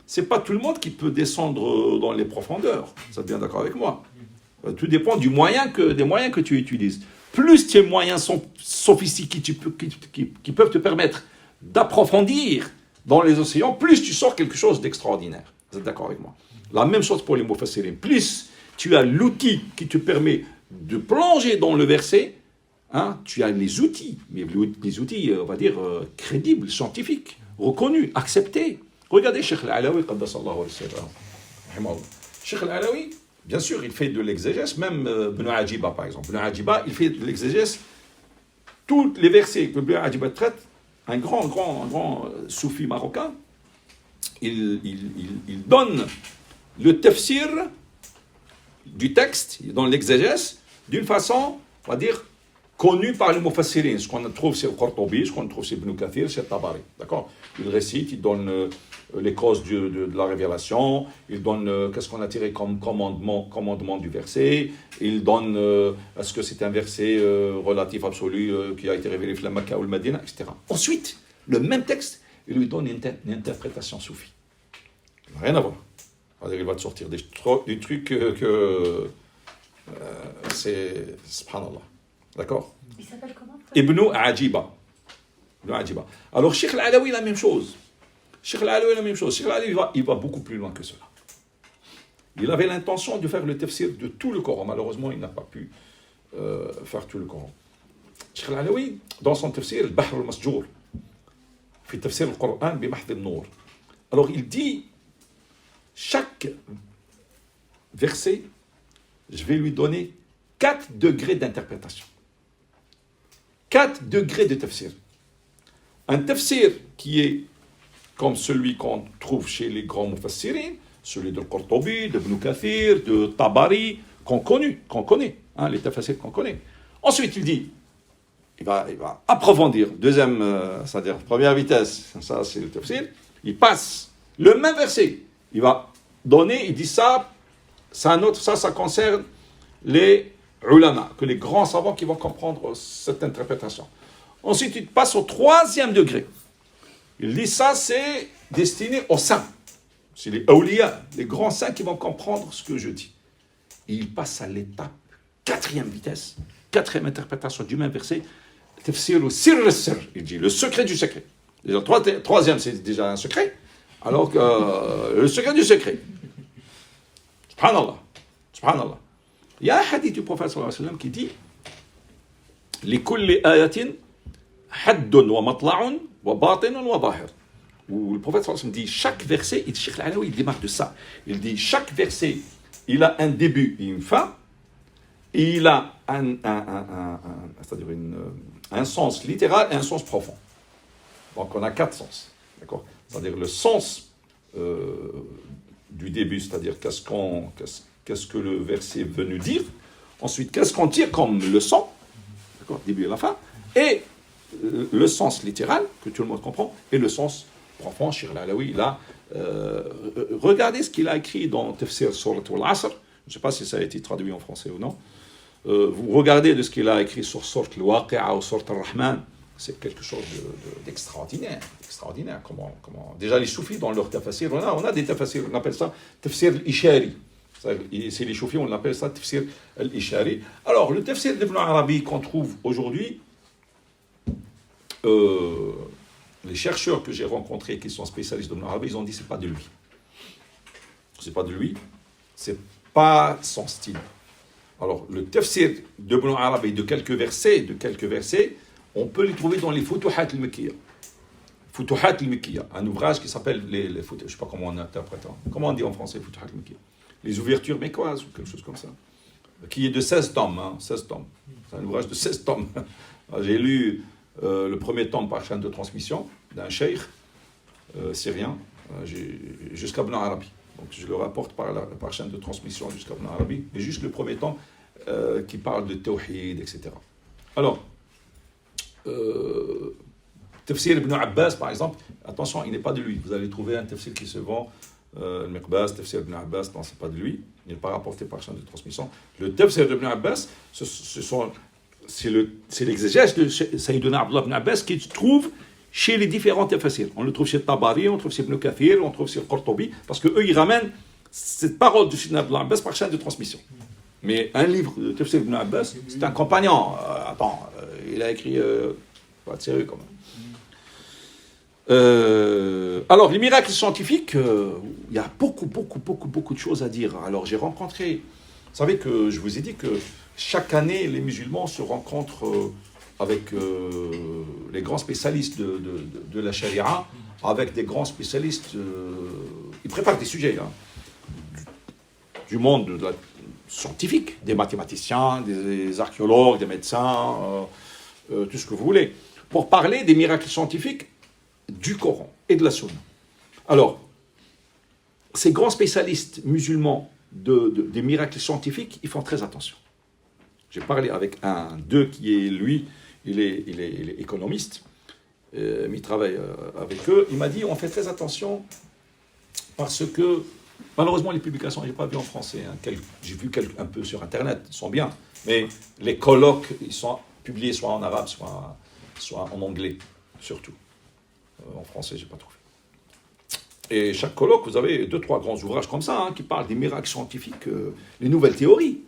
c'est pas tout le monde qui peut descendre dans les profondeurs. Vous êtes bien d'accord avec moi? Tout dépend des moyens que tu utilises. Plus tes moyens sont sophistiqués qui peuvent te permettre d'approfondir dans les océans, plus tu sors quelque chose d'extraordinaire. Vous êtes d'accord avec moi? La même chose pour les mufassirin. Plus tu as l'outil qui te permet de plonger dans le verset, hein, tu as les outils, mais les outils, on va dire, crédibles, scientifiques, reconnus, acceptés. Regardez Cheikh Al-Alawi, Cheikh Al-Alawi, bien sûr, il fait de l'exégèse, même Ibn Ajiba, par exemple. Ibn Ajiba, il fait de l'exégèse. Tous les versets que Ibn Ajiba traite, un grand soufi marocain, il donne le tafsir du texte, dans l'exégèse, d'une façon, on va dire, connue par les mufassirin. Ce qu'on trouve chez Qurtubi, ce qu'on trouve chez Ibn Kathir, chez Tabari. D'accord? Il récite, il donne les causes de la révélation, il donne qu'est-ce qu'on a tiré comme commandement du verset, il donne est-ce que c'est un verset relatif absolu qui a été révélé dans Makkah ou le Medina, etc. Ensuite, le même texte, il lui donne une interprétation soufie. Rien à voir. C'est-à-dire, il va te sortir des trucs que c'est subhanallah. D'accord? Il s'appelle comment? Ibn Ajiba. Alors, Cheikh Al-Alawi, la même chose. Cheikh Al-Alawi, il va beaucoup plus loin que cela. Il avait l'intention de faire le tafsir de tout le Coran. Malheureusement, il n'a pas pu faire tout le Coran. Cheikh Al-Alawi, dans son tafsir, Al-Bahr al-Masjour, fait tafsir le Coran bi Mahd al-Nour. Alors, il dit, chaque verset, je vais lui donner 4 degrés d'interprétation. 4 degrés de tafsir. Un tafsir qui est comme celui qu'on trouve chez les grands mufassirin, celui de Qurtubi, de Ibn Kathir, de Tabari, qu'on connaît, hein, les tafsirs qu'on connaît. Ensuite, il dit, il va approfondir, deuxième, c'est-à-dire première vitesse, ça c'est le tafsir, il passe le même verset, il va donner, il dit ça concerne les ulama, que les grands savants qui vont comprendre cette interprétation. Ensuite, il passe au 3e degré. Il dit ça, c'est destiné aux saints. C'est les awliya, les grands saints qui vont comprendre ce que je dis. Et il passe à l'étape 4e vitesse, 4e interprétation du même verset. Tafsir au sir al-sir, il dit le secret du secret. Déjà, 3e, c'est déjà un secret. Alors que le secret du secret. Subhanallah. Il y a un hadith du prophète sallallahu alayhi wa sallam qui dit لِكُلِّ آيَةٍ حَدٌّ وَمَطْلَعٌ وَبَاطِنٌ وَظَاهِرٌ. Où le prophète sallallahu alayhi wa sallam dit chaque verset, il dit Cheikh Al-Alawi, il démarre de ça. Il dit chaque verset, il a un début et une fin, et il a c'est-à-dire un sens littéral et un sens profond. Donc on a 4 sens. D'accord? C'est-à-dire le sens du début, c'est-à-dire qu'est-ce que le verset veut nous dire. Ensuite, qu'est-ce qu'on tire comme leçon, d'accord, début et la fin, et le sens littéral, que tout le monde comprend, et le sens profond. Cheikh Al-Alawi, là, regardez ce qu'il a écrit dans Tafsir Surat al-Asr, je ne sais pas si ça a été traduit en français ou non, vous regardez de ce qu'il a écrit sur Surat al-Waqi'a ou Surat al-Rahman, c'est quelque chose d'extraordinaire. Comment déjà les soufis dans leur tafsir, on a des tafsirs, on appelle ça tafsir al-Ishari. C'est les soufis, on appelle ça tafsir al-Ishari. Alors, le tafsir d'Ibn Arabi qu'on trouve aujourd'hui, les chercheurs que j'ai rencontrés qui sont spécialistes d'Ibn Arabi, ils ont dit c'est pas de lui. C'est pas son style. Alors, le tafsir d'Ibn Arabi de quelques versets, on peut les trouver dans les Futuhat al-Makkiyya. Futuhat al-Makkiyya, un ouvrage qui s'appelle je ne sais pas comment on interprète, comment on dit en français Futuhat al-Makkiyya, les ouvertures mécoises ou quelque chose comme ça, qui est de 16 tomes. 16 tomes. C'est un ouvrage de 16 tomes. J'ai lu le premier tome par chaîne de transmission d'un cheikh syrien jusqu'à Ibn Arabi. Donc je le rapporte par chaîne de transmission jusqu'à Ibn Arabi, et juste le premier tome qui parle de tawhid, etc. Alors, tafsir Ibn Abbas, par exemple, attention, il n'est pas de lui. Vous allez trouver un tafsir qui se vend Le Miqbas, Tafsir ibn Abbas, non, c'est pas de lui. Il n'est pas rapporté par chaîne de transmission. Le Tafsir ibn Abbas, c'est l'exégèse de Sayyidina Abdullah ibn Abbas qui se trouve chez les différents Tafsirs. On le trouve chez Tabari, on le trouve chez Ibn Kathir, on le trouve chez Qurtubi, parce qu'eux, ils ramènent cette parole de Sayyidina Abdullah ibn Abbas par chaîne de transmission. Mais un livre de Tafsir ibn Abbas, c'est un compagnon. Il a écrit... faut être sérieux quand même. Alors, les miracles scientifiques, il y a beaucoup de choses à dire. Alors, j'ai rencontré... Vous savez que je vous ai dit que chaque année, les musulmans se rencontrent avec les grands spécialistes de la charia, avec des grands spécialistes... ils préparent des sujets du monde scientifique, des mathématiciens, des archéologues, des médecins, tout ce que vous voulez, pour parler des miracles scientifiques du Coran et de la Sunna. Alors, ces grands spécialistes musulmans des miracles scientifiques, ils font très attention. J'ai parlé avec un d'eux qui est, lui, il est économiste, mais il travaille avec eux. Il m'a dit, on fait très attention parce que, malheureusement, les publications, je n'ai pas vu en français, j'ai vu un peu sur Internet, ils sont bien, mais les colloques, ils sont publiés soit en arabe, soit en anglais, surtout. En français, je n'ai pas trouvé. Et chaque colloque, vous avez 2-3 grands ouvrages comme ça, qui parlent des miracles scientifiques, les nouvelles théories.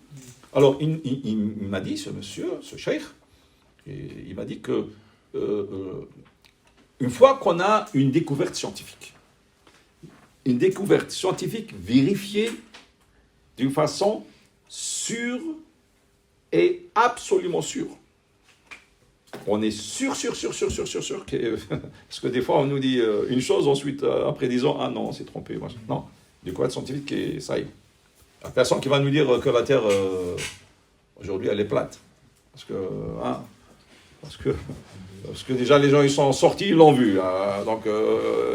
Alors, il m'a dit, ce monsieur, ce cheikh, il m'a dit que une fois qu'on a une découverte scientifique vérifiée d'une façon sûre et absolument sûre. On est sûr que, parce que des fois on nous dit une chose, ensuite après disons ah non, on s'est trompé. Non, découverte scientifique, et ça y est. Il n'y a personne qui va nous dire que la Terre aujourd'hui elle est plate. Parce que déjà les gens ils sont sortis, ils l'ont vu. Donc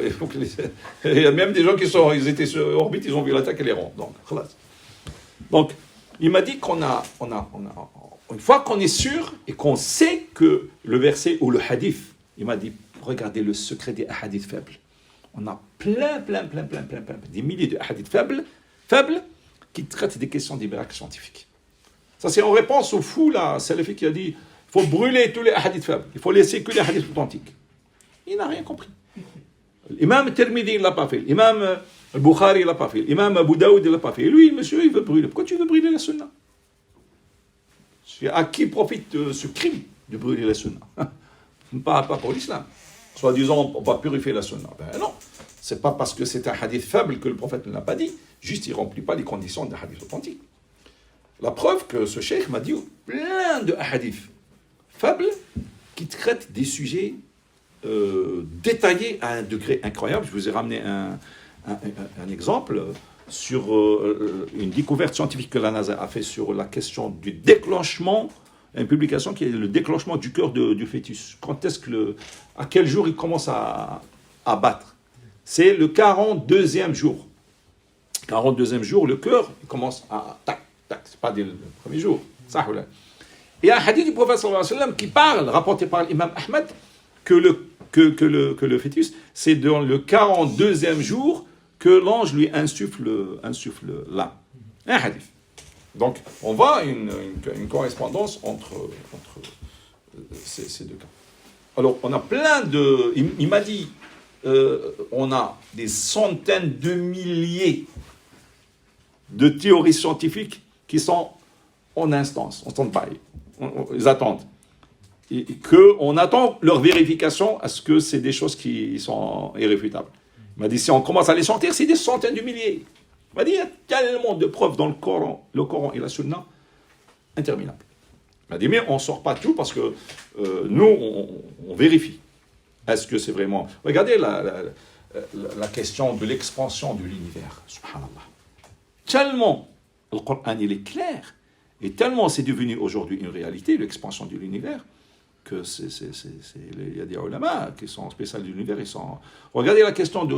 il faut que il y a même des gens ils étaient sur orbite, ils ont vu la Terre qu'elle est ronde. Donc il m'a dit qu'on a une fois qu'on est sûr et qu'on sait que le verset ou le hadith, il m'a dit, regardez le secret des hadiths faibles. On a plein, des milliers de hadiths faibles qui traitent des questions des miracles scientifiques. Ça, c'est en réponse au fou, là, salafi qui a dit, il faut brûler tous les hadiths faibles, il faut laisser que les hadiths authentiques. Il n'a rien compris. L'imam Tirmidhi, il ne l'a pas fait. L'imam Bukhari, il ne l'a pas fait. L'imam Abu Daoud, il ne l'a pas fait. Et lui, monsieur, il veut brûler. Pourquoi tu veux brûler la sunna? À qui profite ce crime de brûler la sunna? Pas pour l'islam. Soit disant, on va purifier la sunna. Ben non, c'est pas parce que c'est un hadith faible que le prophète ne l'a pas dit. Juste, il ne remplit pas les conditions d'un hadith authentique. La preuve que ce cheikh m'a dit plein de hadiths faibles qui traitent des sujets détaillés à un degré incroyable. Je vous ai ramené un exemple sur une découverte scientifique que la NASA a fait sur la question du déclenchement, une publication qui est le déclenchement du cœur du fœtus. À quel jour il commence à battre? C'est le 42e jour. 42e jour, le cœur il commence à tac, c'est pas dès le premier jour. Ça, voilà. Et un hadith du prophète sallallahu alayhi wa sallam qui parle, rapporté par l'imam Ahmed, que le fœtus, c'est dans le 42e jour que l'ange lui insuffle l'âme. Un hadith. Donc, on voit une correspondance entre ces deux cas. Alors, on a plein de... Il m'a dit, on a des centaines de milliers de théories scientifiques qui sont en instance, en stand-by. Ils attendent. Et qu'on attend leur vérification à ce que c'est des choses qui sont irréfutables. Il m'a dit, si on commence à les sentir, c'est des centaines de milliers. Il m'a dit, il y a tellement de preuves dans le Coran et la Sunna, interminables. Il m'a dit, mais on ne sort pas tout parce que nous, on vérifie. Est-ce que c'est vraiment... Regardez la question de l'expansion de l'univers. Subhanallah. Tellement le Coran, il est clair, et tellement c'est devenu aujourd'hui une réalité, l'expansion de l'univers, que il y a des ulama qui sont spécialistes de l'univers. Regardez la question de...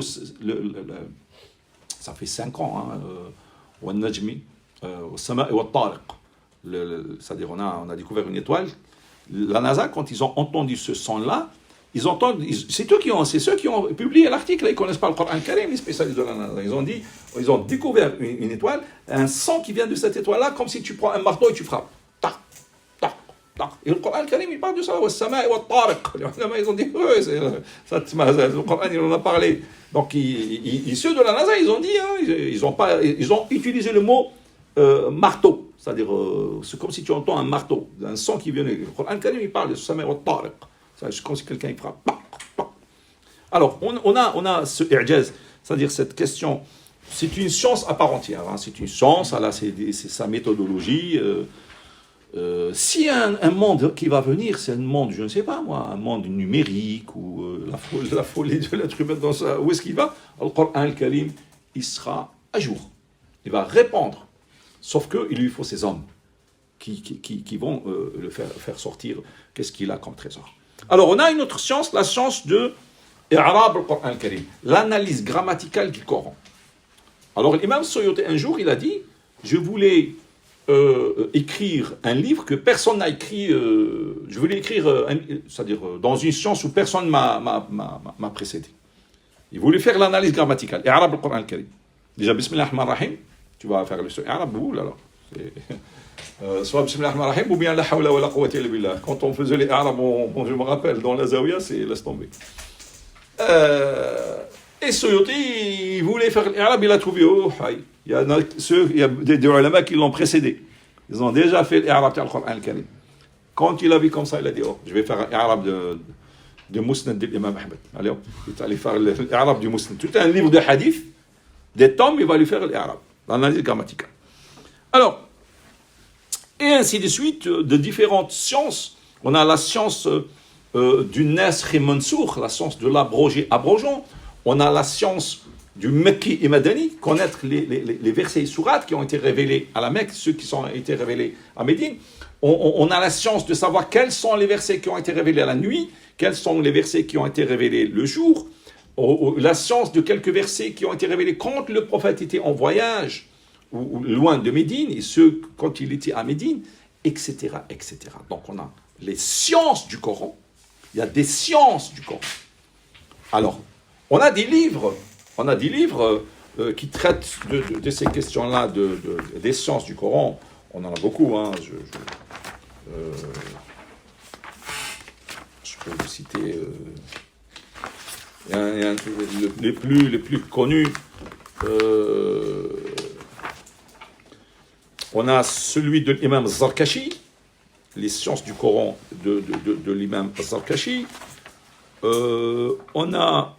ça fait 5 ans, Wan-Najmi, Sama et Wat-Tariq. C'est-à-dire on a découvert une étoile. La NASA, quand ils ont entendu ce son-là, ils entendent, c'est ceux qui ont publié l'article, ils ne connaissent pas le Coran Karim, les spécialistes de la NASA. Ils ont découvert une étoile, un son qui vient de cette étoile-là, comme si tu prends un marteau et tu frappes. Tac, tac, tac. Et le Coran Karim, il parle de ça. Ils ont dit, le Coran, il en a parlé. Donc, ceux de la NASA, ils ont dit, hein, ils ont utilisé le mot marteau. C'est-à-dire, c'est comme si tu entends un marteau, un son qui vient. Le Coran Karim, il parle de Sama wa Tariq. C'est comme si quelqu'un il frappe. Alors, on a ce i'jaz, c'est-à-dire cette question. C'est une science à part entière. Hein, c'est une science, c'est sa méthodologie. Si un monde qui va venir, c'est un monde, je ne sais pas moi, un monde numérique ou la folie de l'être humain dans ça, où est-ce qu'il va? Le Coran al-Karim, il sera à jour. Il va répondre. Sauf qu'il lui faut ces hommes qui vont le faire sortir. Qu'est-ce qu'il a comme trésor? Alors, on a une autre science, la science de I'rab al-Qur'an al-Karim, l'analyse grammaticale du Coran. Alors, l'imam Suyuti, un jour, il a dit, je voulais écrire un livre que personne n'a écrit, je voulais écrire, c'est-à-dire dans une science où personne m'a précédé. Il voulait faire l'analyse grammaticale, I'rab al-Qur'an al-Karim. Déjà, Bismillah ar-Rahman ar-Rahim, tu vas faire le I'rab, alors. Soit Bismillah ar-Rahman ar-Rahim ou bien la hawla wa la quwwata illa billah. Quand on faisait les Arabes, je me rappelle, dans la Zawiya, c'est laisse tomber. Et Suyuti, il voulait faire l'Arab, il a trouvé, il y a des ulama qui l'ont précédé. Ils ont déjà fait l'Arab du Coran al-Karim. Quand il a vu comme ça, il a dit, je vais faire l'Arab de Musnad de l'imam Ahmed. Allez, il est allé faire l'Arab du Musnad. Tout un livre de hadith, des tomes, il va lui faire l'Arab, l'analyse grammaticale. Alors, et ainsi de suite, de différentes sciences. On a la science du Nasr et Mansour, la science de l'abrogé abrogeant. On a la science du Mekki et Madani, connaître les versets et sourates qui ont été révélés à la Mecque, ceux qui ont été révélés à Médine. On a la science de savoir quels sont les versets qui ont été révélés à la nuit, quels sont les versets qui ont été révélés le jour. La science de quelques versets qui ont été révélés quand le prophète était en voyage, ou loin de Médine, et ceux quand il était à Médine, etc., etc. Donc on a les sciences du Coran, il y a des sciences du Coran. Alors, on a des livres qui traitent de ces questions-là, des sciences du Coran. On en a beaucoup, hein. Je peux vous citer les plus connus. On a celui de l'imam Zarkashi, les sciences du Coran de l'imam Zarkashi. On a,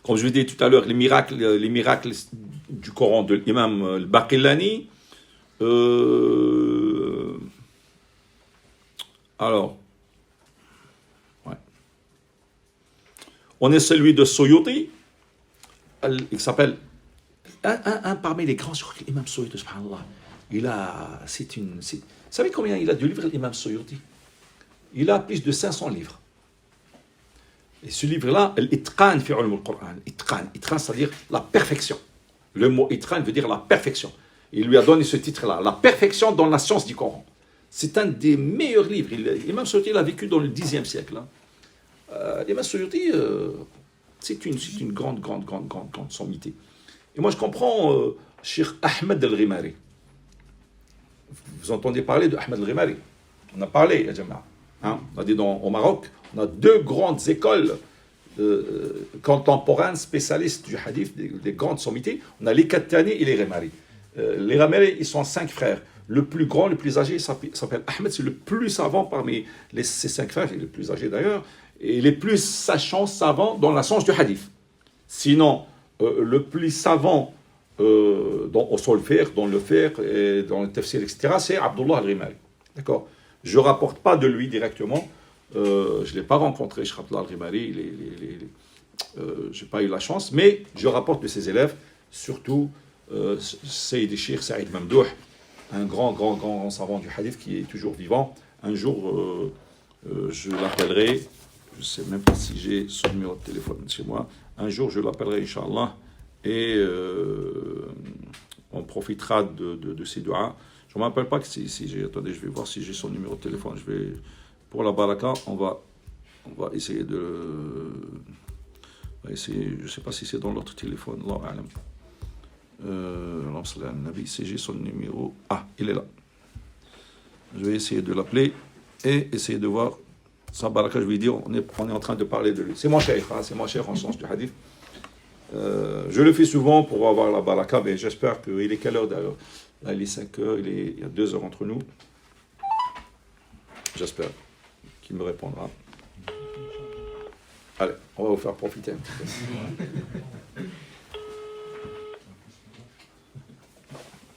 comme je vous disais tout à l'heure, les miracles du Coran de l'imam al-Baqillani. Alors, ouais. On est celui de Suyuti, il s'appelle un parmi les grands sur l'imam Suyuti, subhanallah. Vous savez combien il a de livres, l'imam Suyuti? Il a plus de 500 livres. Et ce livre-là, l'itqan fi ulum al-Qur'an. Itqan, c'est-à-dire la perfection. Le mot itqan veut dire la perfection. Il lui a donné ce titre-là, la perfection dans la science du Coran. C'est un des meilleurs livres. L'imam Suyuti, il a vécu dans le Xe siècle. L'imam Suyuti, c'est une grande sommité. Et moi, je comprends Cheikh Ahmed al-Ghimari. Vous entendez parler de Ahmed al-Ghimari? On a parlé, ya Jama'a. Hein? On a dit au Maroc, on a deux grandes écoles contemporaines spécialistes du hadith, des grandes sommités. On a les Kattani et les Ghimari. Les Ghimari, ils sont 5 frères. Le plus grand, le plus âgé, il s'appelle Ahmed. C'est le plus savant parmi ces 5 frères, il est le plus âgé d'ailleurs, et les plus savants dans la science du hadith. Sinon, le plus savant au solfège, dans le fiqh, et dans le tafsir, etc., c'est Abdullah al-Ghimari. D'accord? Je ne rapporte pas de lui directement. Je ne l'ai pas rencontré, Cheikh Abdullah al-Ghimari. Je n'ai pas eu la chance, mais je rapporte de ses élèves, surtout Sayyid Cheikh Saïd Mamdouh, un grand savant du hadith qui est toujours vivant. Un jour, je l'appellerai. Je ne sais même pas si j'ai son numéro de téléphone chez moi. Un jour, je l'appellerai, Inch'Allah, et on profitera de ces doigts. Je ne me rappelle pas que si j'ai... Attendez, je vais voir si j'ai son numéro de téléphone. Je vais pour la baraka, on va essayer de... je ne sais pas si c'est dans l'autre téléphone. Allah a'lam. C'est son numéro. Ah, il est là. Je vais essayer de l'appeler et essayer de voir sa baraka. Je vais dire, on est en train de parler de lui. C'est mon cheikh, c'est mon cheikh en sens du hadith. Je le fais souvent pour avoir la baraka, mais j'espère qu'il est quelle heure d'ailleurs? Là, il est 5 heures, il y a 2 heures entre nous. J'espère qu'il me répondra. Allez, on va vous faire profiter un petit peu.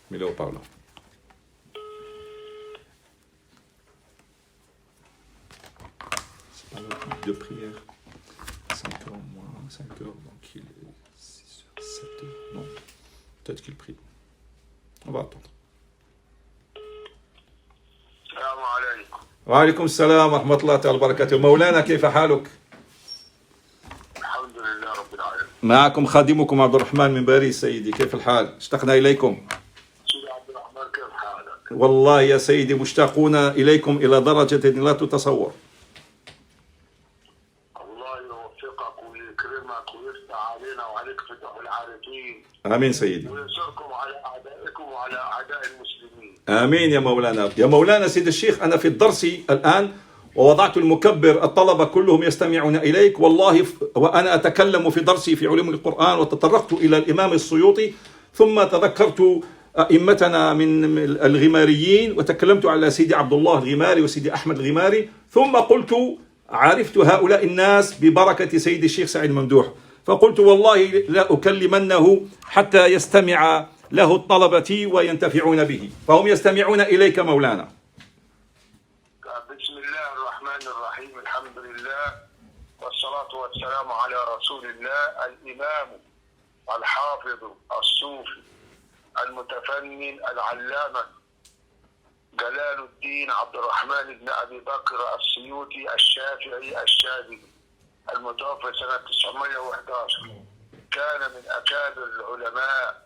Mais là, on parle. C'est pas le de prière. 5 heures moins 5 heures, donc il est 6 heures, 7 heures. Non, peut-être qu'il prie. On va attendre. السلام عليكم. وعليكم السلام ورحمة الله تعالى وبركاته. مولانا كيف حالك؟ الحمد لله رب العالمين. معكم خادمكم عبد الرحمن من باريس سيدي، كيف الحال؟ اشتقنا إليكم. سيدي عبد الرحمن كيف حالك؟ والله يا سيدي مشتاقون إليكم إلى درجة لا تتصور. الله يوفقك ويكرمك ويفتح علينا وعليك فتح العارفين. آمين سيدي. وينصركم على أعدائكم وعلى أعداء المسلمين. آمين يا مولانا. يا مولانا سيد الشيخ، أنا في الدرس الآن ووضعت المكبر، الطلبة كلهم يستمعون إليك والله، وأنا أتكلم في درسي في علوم القرآن وتطرقت إلى الإمام السيوطي، ثم تذكرت أئمتنا من الغماريين وتكلمت على سيدي عبد الله الغماري وسيدي أحمد الغماري، ثم قلت عرفت هؤلاء الناس ببركة سيدي الشيخ سعيد ممدوح، فقلت والله لا أكلمنه حتى يستمع له الطلبة وينتفعون به، فهم يستمعون إليك مولانا. بسم الله الرحمن الرحيم، الحمد لله والصلاة والسلام على رسول الله الإمام الحافظ الصوفي المتفنن العلامة جلال الدين عبد الرحمن بن أبي بكر السيوطي الشافعي الشاذلي المتوفى سنة 911. كان من أكابر العلماء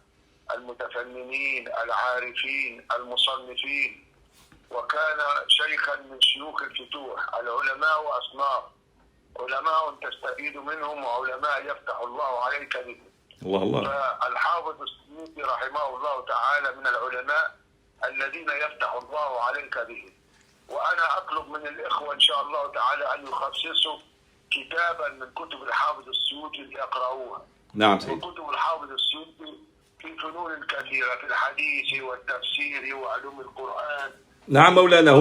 المتفننين العارفين المصنفين، وكان شيخا من شيوخ الفتوح. العلماء أصناف، علماء تستفيد منهم وعلماء يفتح الله عليك بهم. الله الله. فالحافظ السيوطي رحمه الله تعالى من العلماء الذين يفتح الله عليك بهم. وأنا أطلب من الإخوة إن شاء الله تعالى أن يخصصوا كتابا من كتب الحافظ السيوطي ليقرأوها. نعم سيدي. وكتب الحافظ السيوطي في فنون كثيرة، في الحديث والتفسير وعلوم القرآن. نعم مولانا،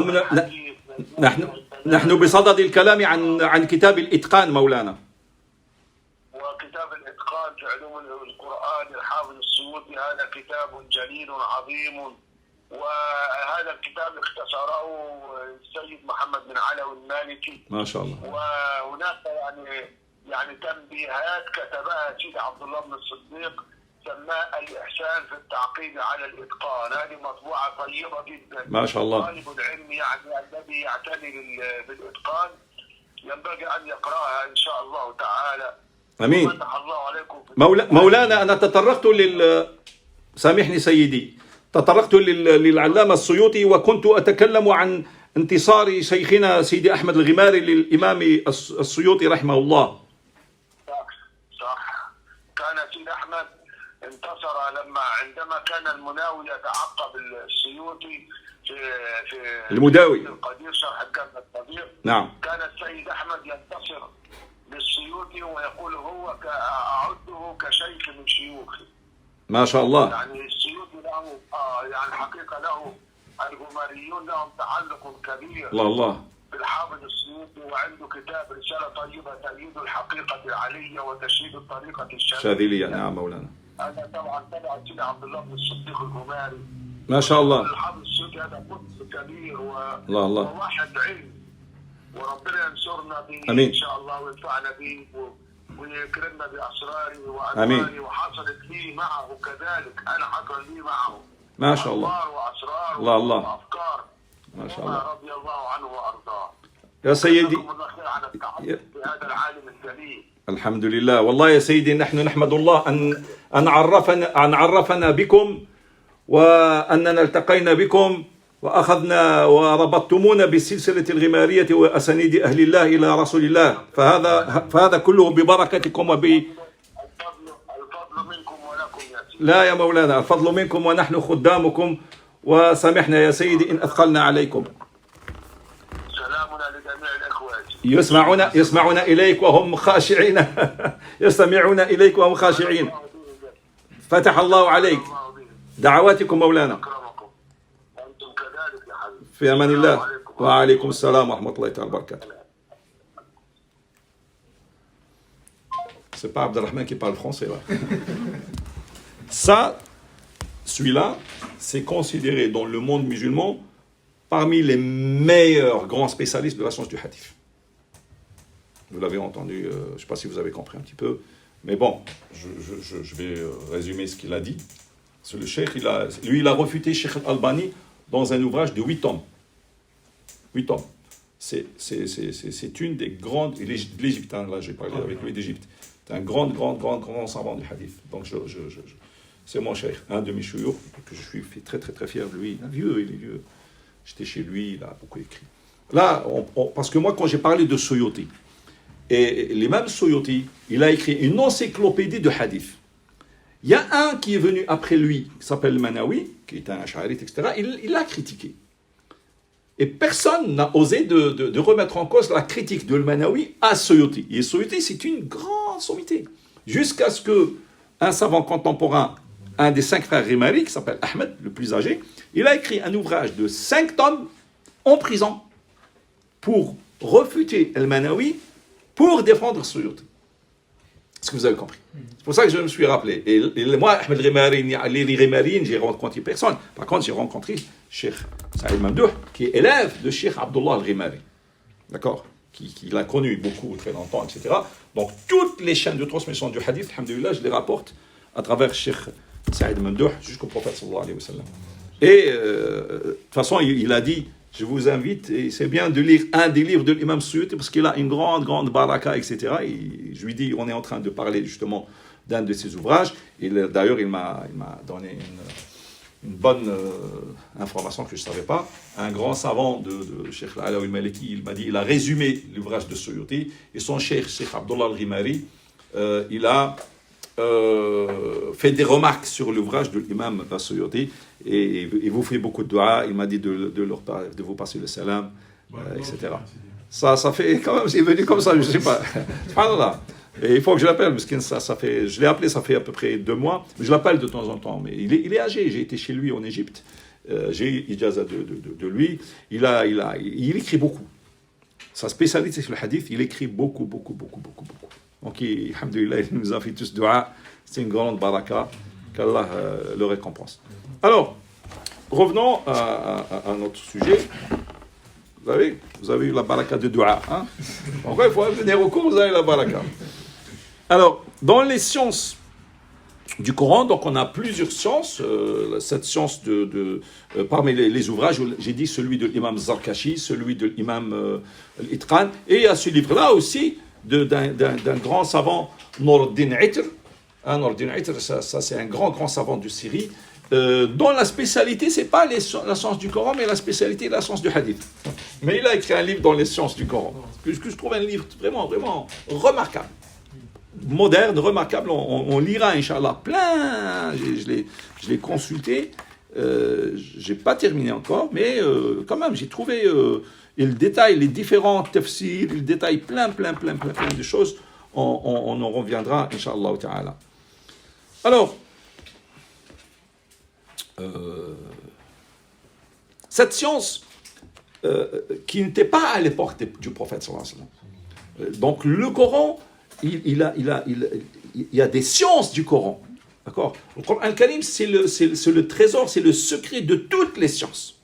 نحن بصدد الكلام عن كتاب الإتقان مولانا. وكتاب الإتقان في علوم القرآن الحافظ السيوطي هذا كتاب جليل عظيم، وهذا الكتاب اختصره السيد محمد بن علوي المالكي ما شاء الله. وهناك يعني تنبيهات كتبها سيد عبد الله بن الصديق سماه الإحسان في التعقيب على الإتقان. هذه مطبوعة طيبة جدا. ما شاء الله. طالب العلم يعني الذي يعتني بالإتقان ينبغي أن يقرأها إن شاء الله تعالى. أمين. فتح الله عليكم. مولانا أنا تطرقت سامحني سيدي، تطرقت للعلامة السيوطي وكنت أتكلم عن انتصار شيخنا سيدي أحمد الغماري للإمام السيوطي رحمه الله. صح. كان سيد أحمد انتصر عندما كان المناوي يتعقب السيوطي في المداوي القدير شرح الجنة القدير. نعم. كان السيد أحمد ينتصر للسيوطي ويقول هو أعده كشيخ من شيوخي. ما شاء الله. يعني السيوطي له يعني حقيقة له الغماريون لهم تعلق كبير. الله الله. بالحافظ السيوطي، وعنده كتاب رسالة طيبة تأييد الحقيقة العلية وتشييد الطريقة الشاذلية. نعم مولانا. هذا طبعا تبع سيدي عبد الله بن الصديق الغماري. ما شاء الله. الحافظ السيوطي هذا قدس كبير الله الله. وواحد علم، وربنا ينصرنا به أمين. إن شاء الله وينفعنا به ويكرمنا بأسراره أمين. وأنواره. وحصلت لي معه كذلك، أنا حصل لي معه ما شاء الله. أنوار وأسرار الله الله. وأفكار. ما شاء الله. رضي الله عنه وأرضاه. يا سيدي. جزاكم الله خير على التعرف بهذا العالم الجليل. الحمد لله. والله يا سيدي نحن نحمد الله أن عرفنا بكم، وأننا التقينا بكم، وأخذنا وربطتمونا بالسلسلة الغمارية وأسانيد أهل الله إلى رسول الله فهذا كله ببركتكم الفضل منكم ولكم يا سيدي. لا يا مولانا الفضل منكم ونحن خدامكم وسامحنا يا سيدي إن أثقلنا عليكم. سلامنا لجميع الإخوة. يسمعون إليك وهم خاشعين يستمعون إليك وهم خاشعين. فتح الله عليك. دعواتكم مولانا. أكرمكم. أنتم كذلك يا حبيبي. في أمان الله. وعليكم السلام ورحمة الله تعالى وبركاته. C'est pas Abdelrahman qui parle français là. Ça, celui-là, c'est considéré dans le monde musulman parmi les meilleurs grands spécialistes de la science du hadith. Vous l'avez entendu, je ne sais pas si vous avez compris un petit peu, mais bon, je vais résumer ce qu'il a dit. C'est le cheikh, il a refuté Cheikh Al-Albani dans un ouvrage de 8 tomes. 8 tomes. C'est une des grandes... L'Égypte, hein, là j'ai parlé avec lui d'Égypte. C'est un grand savant du hadith. Donc c'est mon cheikh, un de mes chouyours, que je suis très très très fier de lui. Il est vieux. J'étais chez lui, il a beaucoup écrit. Là, parce que moi quand j'ai parlé de Suyuti, et l'imam Suyuti, il a écrit une encyclopédie de hadith. Il y a un qui est venu après lui, qui s'appelle Manawi, qui est un ash'arite, etc. Il l'a critiqué. Et personne n'a osé de remettre en cause la critique de Manawi à Suyuti. Et Suyuti, c'est une grande sommité. Jusqu'à ce qu'un savant contemporain, un des 5 frères Rimari, qui s'appelle Ahmed, le plus âgé, il a écrit un ouvrage de 5 tomes en prison pour refuter El-Manawi, pour défendre Suyuti. Est-ce que vous avez compris? C'est pour ça que je me suis rappelé. Et moi, Ahmed Rimari, les Rimari, j'ai rencontré personne. Par contre, j'ai rencontré Cheikh Saïd Mamdouh, qui est élève de Cheikh Abdullah Al-Rimari. D'accord? Qui l'a connu beaucoup, très longtemps, etc. Donc, toutes les chaînes de transmission du hadith, alhamdoulilah, je les rapporte à travers Cheikh Saïd Mamdouh jusqu'au prophète sallallahu alayhi wa sallam. Et de toute façon, il a dit, je vous invite, et c'est bien de lire un des livres de l'imam Suyuti, parce qu'il a une grande baraka, etc. Et je lui dis, on est en train de parler justement d'un de ses ouvrages. Et d'ailleurs, il m'a donné une bonne information que je ne savais pas. Un grand savant de Cheikh Al-Alawi al-Maliki, il m'a dit, il a résumé l'ouvrage de Suyuti, et son cheikh Abdullah Al-Rimari, il a fait des remarques sur l'ouvrage de l'imam Suyuti, et il vous fait beaucoup de dua. Il m'a dit de vous passer le salam, etc. Ça fait quand même, c'est venu comme ça, je ne sais pas. Subhanallah. Et il faut que je l'appelle, parce que je l'ai appelé, ça fait à peu près 2 mois, mais je l'appelle de temps en temps. Mais il est âgé, j'ai été chez lui en Égypte, j'ai ijaza de lui, il écrit beaucoup. Sa spécialité sur le hadith, il écrit beaucoup. Donc, alhamdoulilah, il nous a fait tous dua, c'est une grande baraka, qu'Allah le récompense. Alors, revenons à notre sujet. Vous avez eu la baraka de dua. Hein? Encore une fois, venir au cours, vous avez la baraka. Alors, dans les sciences du Coran, donc on a plusieurs sciences. Cette science parmi les ouvrages, j'ai dit celui de l'imam Zarkashi, celui de l'imam Al-Itqan, et il y a ce livre-là aussi d'un grand savant, Nur-ad-Din Itr. Nur-ad-Din Itr, ça c'est un grand savant de Syrie, dont la spécialité, c'est pas la science du Coran, mais la spécialité est la science du hadith. Mais il a écrit un livre dans les sciences du Coran, que je trouve un livre vraiment remarquable. Moderne, remarquable, on lira, Inch'Allah, plein, je l'ai consulté, j'ai pas terminé encore, mais quand même, j'ai trouvé, il détaille les différents tafsirs, il détaille plein de choses, on en reviendra, Inch'Allah ta'ala. Alors, cette science qui n'était pas à l'époque du prophète sallallahu alayhi wa sallam. Donc le Coran, il y a des sciences du Coran, d'accord? Le Coran al-Karim, c'est le trésor, c'est le secret de toutes les sciences.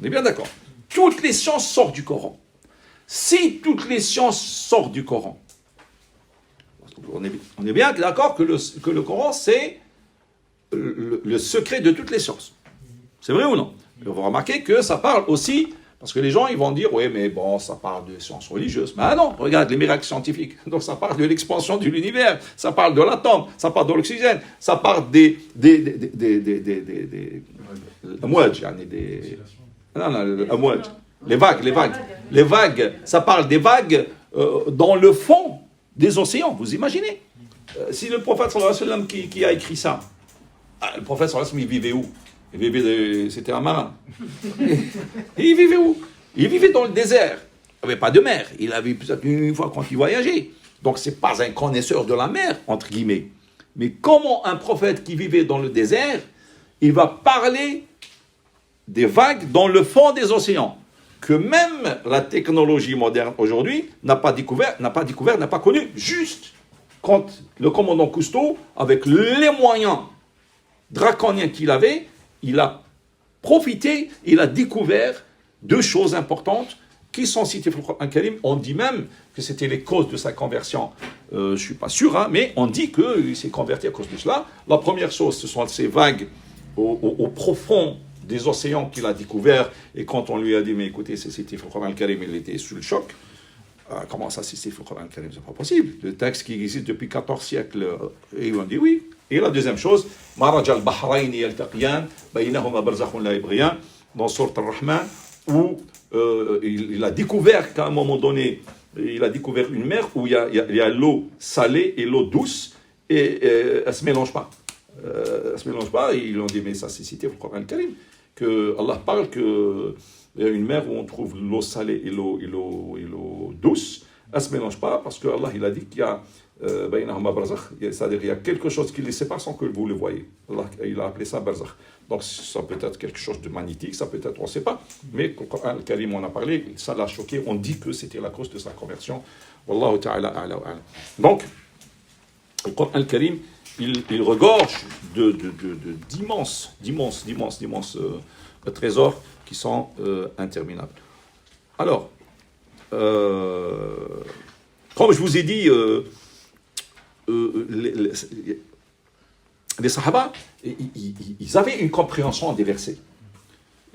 On est bien d'accord? Toutes les sciences sortent du Coran. Si toutes les sciences sortent du Coran, on est bien d'accord que le Coran, c'est le secret de toutes les sciences. C'est vrai ou non? On va remarquer que ça parle aussi, parce que les gens ils vont dire, oui mais bon, ça parle de sciences religieuses. Mais non, regarde les miracles scientifiques. Donc ça parle de l'expansion de l'univers, ça parle de l'atome, ça parle de l'oxygène, ça parle des Non, non, l'amwaj. Les vagues, les vagues. Les vagues, ça parle des vagues dans le fond des océans, vous imaginez? Si le prophète sallallahu alayhi wa sallam qui a écrit ça, le prophète sallallahu alayhi wa sallam, il vivait où? Il vivait, c'était un marin. Il vivait où? Il vivait dans le désert. Il n'y avait pas de mer. Il avait peut-être une fois quand il voyageait. Donc ce n'est pas un connaisseur de la mer, entre guillemets. Mais comment un prophète qui vivait dans le désert, il va parler des vagues dans le fond des océans, que même la technologie moderne aujourd'hui n'a pas connu, juste quand le commandant Cousteau, avec les moyens draconiens qu'il avait, il a profité, il a découvert deux choses importantes qui sont citées dans le Coran Karim. On dit même que c'était les causes de sa conversion. Je ne suis pas sûr, hein, mais on dit qu'il s'est converti à cause de cela. La première chose, ce sont ces vagues au profond des océans qu'il a découvert, et quand on lui a dit, mais écoutez, c'est cité dans le Coran Karim, il était sous le choc. Comment ça, c'est cité dans le Coran Karim? C'est pas possible. Le texte qui existe depuis 14 siècles, et ils ont dit oui. Et la deuxième chose, Maraj al-Bahrayni yaltaqiyan, baynahuma barzakhun la yabghiyan, dans Sourate Ar-Rahman, où il a découvert qu'à un moment donné, il a découvert une mer où il y a l'eau salée et l'eau douce, et elle ne se mélange pas. Elle ne se mélange pas, et ils ont dit, mais ça c'est cité dans le Coran Karim, que Allah parle qu'il y a une mer où on trouve l'eau salée et l'eau douce, elle ne se mélange pas, parce que Allah il a dit qu'il y a c'est-à-dire il y a quelque chose qui les sépare sans que vous le voyez. Allah, il a appelé ça barzakh. Donc ça peut être quelque chose de magnétique, ça peut être, on ne sait pas, mais le Coran Karim on a parlé, ça l'a choqué, on dit que c'était la cause de sa conversion. Wallahu ta'ala a'la wa a'la. Donc, le Coran Karim, il regorge d'immenses trésors qui sont interminables. Alors, comme je vous ai dit, les Sahaba, ils avaient une compréhension des versets.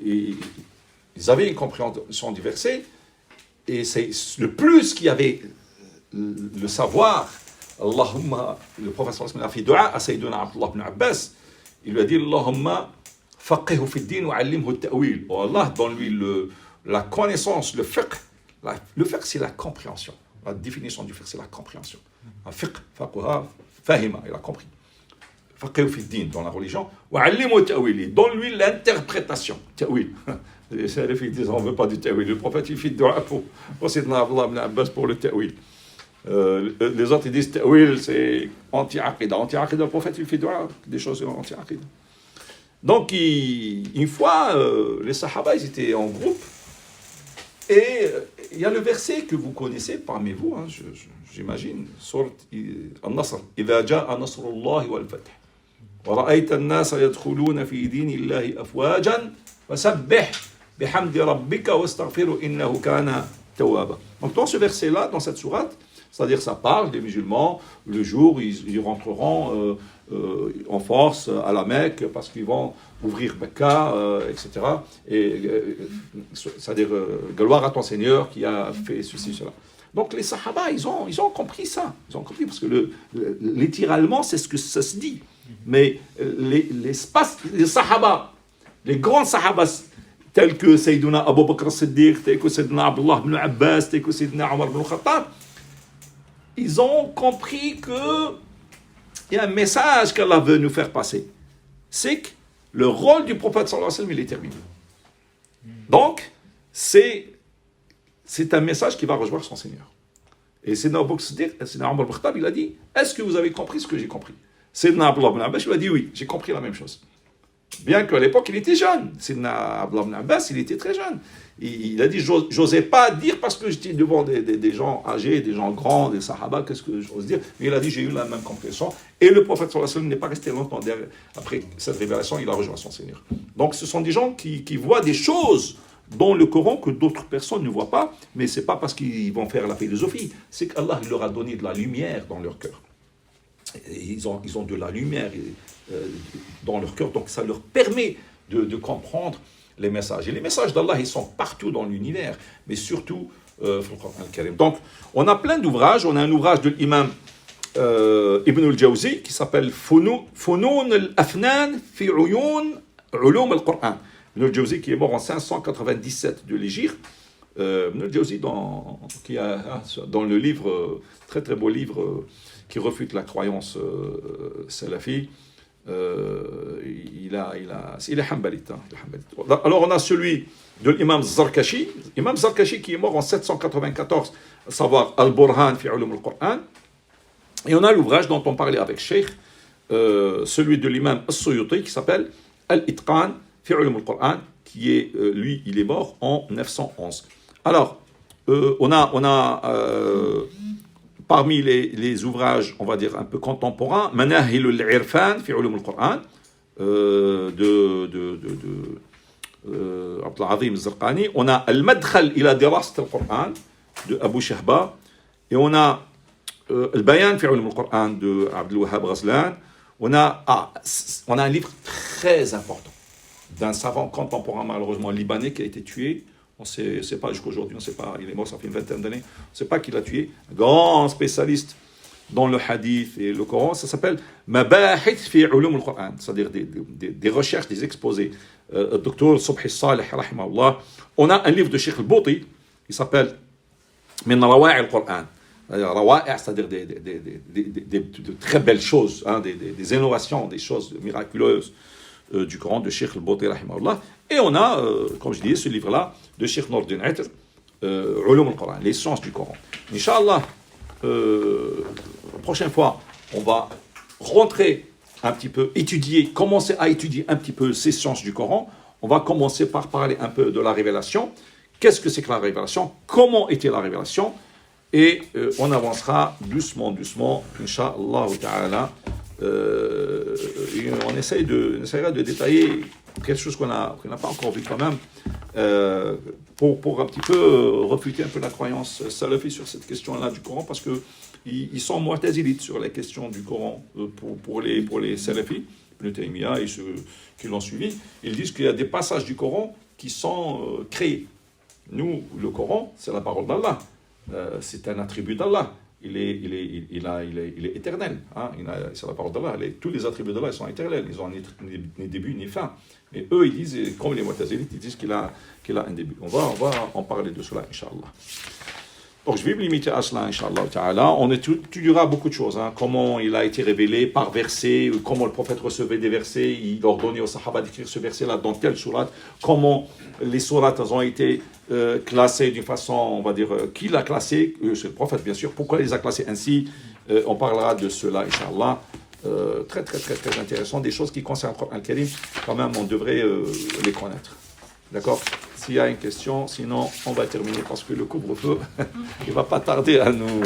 Ils avaient une compréhension des versets, et c'est le plus qu'il y avait le savoir. Allahumma, le prophète sallallahu alayhi wa sallam a fait dua à Sayyidina Abdullah ibn Abbas. Il lui a dit Allahumma faqihhu fi din wa allimhu at-ta'wil. Oh Allah, donne-lui la connaissance, le fiqh. Le fiqh, c'est la compréhension. La définition du fiqh, c'est la compréhension. Un fiqh, faqaha, fahima, il a compris. Faqihhu fi din, dans la religion. Wa allimhu at-ta'wil. Donne-lui l'interprétation. Ta'wil. Les salafs, ils disent on ne veut pas du ta'wil. Le prophète, il fait dua pour Sayyidina Abdullah ibn Abbas pour le ta'wil. Les autres ils disent ta'wil, c'est anti-aqida. Anti-aqida, le prophète il fait des choses anti-aqida. Donc une fois, les Sahaba ils étaient en groupe, et il y a le verset que vous connaissez parmi vous, hein, j'imagine, Sourate An-Nasr. Idha ja'a nasrullahi wal fath wa ra'ayta an-nasa yadkhuluna fi dinillahi afwajan fasabbih bihamdi rabbika wastaghfirhu innahu kana tawwaba. Donc dans ce verset là, dans cette sourate, c'est-à-dire ça parle des musulmans, le jour ils rentreront en force à la Mecque parce qu'ils vont ouvrir Mecca, etc. C'est-à-dire gloire à ton Seigneur qui a fait ceci, cela. Donc les Sahaba, ils ont compris ça. Ils ont compris parce que littéralement, c'est ce que ça se dit. Mais les Sahaba, les grands Sahabas, tels que Sayyidina Abu Bakr as-Siddiq, tels que Sayyidina Abdullah ibn Abbas, tels que Sayyidina Omar ibn Khattab, ils ont compris qu'il y a un message qu'Allah veut nous faire passer. C'est que le rôle du prophète sallallahu alayhi wa sallam, il est terminé. Donc, c'est un message qui va rejoindre son Seigneur. Et Sayyidina Abu Bakr as-Siddiq, Sayyidina Omar ibn Khattab, il a dit, est-ce que vous avez compris ce que j'ai compris? Sayyidina Abdullah ibn Abbas, il a dit oui, j'ai compris la même chose. Bien qu'à l'époque, il était jeune. Sayyidina Abdullah ibn Abbas, il était très jeune. Il a dit, j'osais pas dire parce que j'étais devant des gens âgés, des gens grands, des sahaba, qu'est-ce que j'ose dire? Mais il a dit, j'ai eu la même compréhension. Et le prophète sallallahu alayhi wa sallam n'est pas resté longtemps derrière. Après cette révélation, il a rejoint son Seigneur. Donc ce sont des gens qui voient des choses dans le Coran que d'autres personnes ne voient pas, mais c'est pas parce qu'ils vont faire la philosophie, c'est qu'Allah leur a donné de la lumière dans leur cœur. Et ils ont de la lumière dans leur cœur, donc ça leur permet de comprendre les messages. Et les messages d'Allah, ils sont partout dans l'univers, mais surtout Al-Karim. Donc, on a plein d'ouvrages. On a un ouvrage de l'imam Ibn al-Jawzi qui s'appelle Funoun al-Afnan fi Ulum al-Qur'an. Ibn al-Jawzi qui est mort en 597 de l'Hégire. Ibn al-Jawzi dans le livre, très très beau livre qui refute la croyance salafi, il est hanbalite. Alors on a celui de l'imam Zarkashi, imam Zarkashi qui est mort en 794, à savoir Al-Burhan fi Ulum al-Qur'an. Et on a l'ouvrage dont on parlait avec Cheikh, celui de l'imam As-Suyuti qui s'appelle Al-Itqan fi Ulum al-Qur'an, qui est, lui, il est mort en 911. Alors, on a parmi les ouvrages, on va dire un peu contemporains, Manahil al-Irfan fi Ulum al-Qur'an, Abd al-Azim al-Zarqani. On a Al-Madkhal ila Dirasat al-Qur'an de Abu Shahba. Et on a Al-Bayan fi Ulum al-Qur'an de Abdul Wahhab Ghazlan. On a un livre très important d'un savant contemporain, malheureusement libanais, qui a été tué. On ne sait pas jusqu'à aujourd'hui, on ne sait pas, il est mort ça fait une vingtaine d'années, on ne sait pas qui l'a tué. Un grand spécialiste dans le hadith et le Coran, ça s'appelle Mabahith fi Ulum al-Qur'an, c'est-à-dire des recherches, des exposés. Dr Subhi Salih, rahimahullah. On a un livre de Sheikh al-Bouti, qui s'appelle Min Rawa'i al-Qur'an. Rawa'i, c'est-à-dire de très belles choses, hein, des innovations, des choses miraculeuses du Coran de Sheikh al-Bouti, rahimahullah. Et on a, comme je disais, ce livre-là de Sheikh Nordin Atr, Ulum al-Qur'an, les sciences du Coran. Inch'Allah, la prochaine fois, on va rentrer un petit peu, commencer à étudier un petit peu ces sciences du Coran. On va commencer par parler un peu de la révélation. Qu'est-ce que c'est que la révélation? Comment était la révélation? Et on avancera doucement, Inch'Allah ta'ala. On essaiera de détailler quelque chose qu'on n'a pas encore vu quand même, pour un petit peu refuter un peu la croyance salafi sur cette question-là du Coran, parce qu'ils sont mu'tazilites sur les questions du Coran pour les salafis, Ibn Taymiyyah et ceux qui l'ont suivi. Ils disent qu'il y a des passages du Coran qui sont créés. Nous, le Coran, c'est la parole d'Allah, c'est un attribut d'Allah. Il est éternel. Hein? C'est la parole d'Allah. Tous les attributs d'Allah sont éternels. Ils n'ont ni début ni fin. Mais eux, ils disent, comme les Mu'tazilites, ils disent qu'il a un début. On va en parler de cela, Inch'Allah. Donc, je vais me limiter à cela, Inch'Allah ta'ala. On étudiera beaucoup de choses. Hein? Comment il a été révélé par verset, comment le prophète recevait des versets, il ordonnait aux Sahaba d'écrire ce verset-là dans quelle sourate, comment les sourates ont été classées d'une façon, on va dire, qui l'a classé, c'est le prophète bien sûr, pourquoi il les a classés ainsi, on parlera de cela, Inch'Allah. Très intéressant, des choses qui concernent le Coran al-Karim, quand même, on devrait les connaître. D'accord? S'il y a une question, sinon on va terminer parce que le couvre-feu, il ne va pas tarder à nous,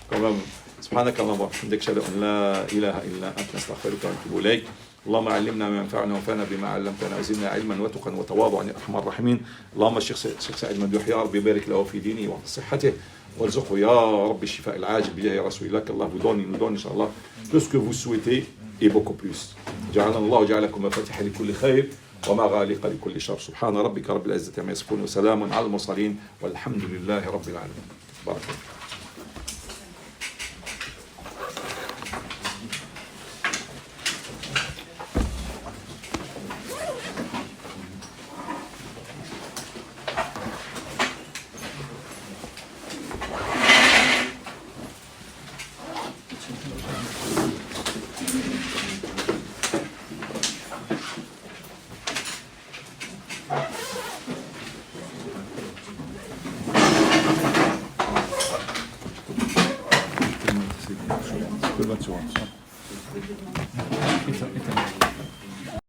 quand même. سبحانك اللهم وبحمدك اشهد ان لا اله الا انت نستغفرك ونتوب اليك اللهم علمنا ما ينفعنا وانفعنا بما علمتنا وزدنا علما وتقا وتواضعا يا ارحم الراحمين اللهم الشيخ سعيد ممدوح يا رب يبارك له في دينه وصحته وارزقه يا رب الشفاء العاجل بجاه رسول الله الله vous donne ان شاء الله tout ce que vous souhaitez et beaucoup plus جعلنا الله وجعلكم مفاتيح لكل خير ومغاليق لكل شر سبحان ربك رب العزة عما يصفون وسلام على المرسلين والحمد لله رب العالمين بارك الله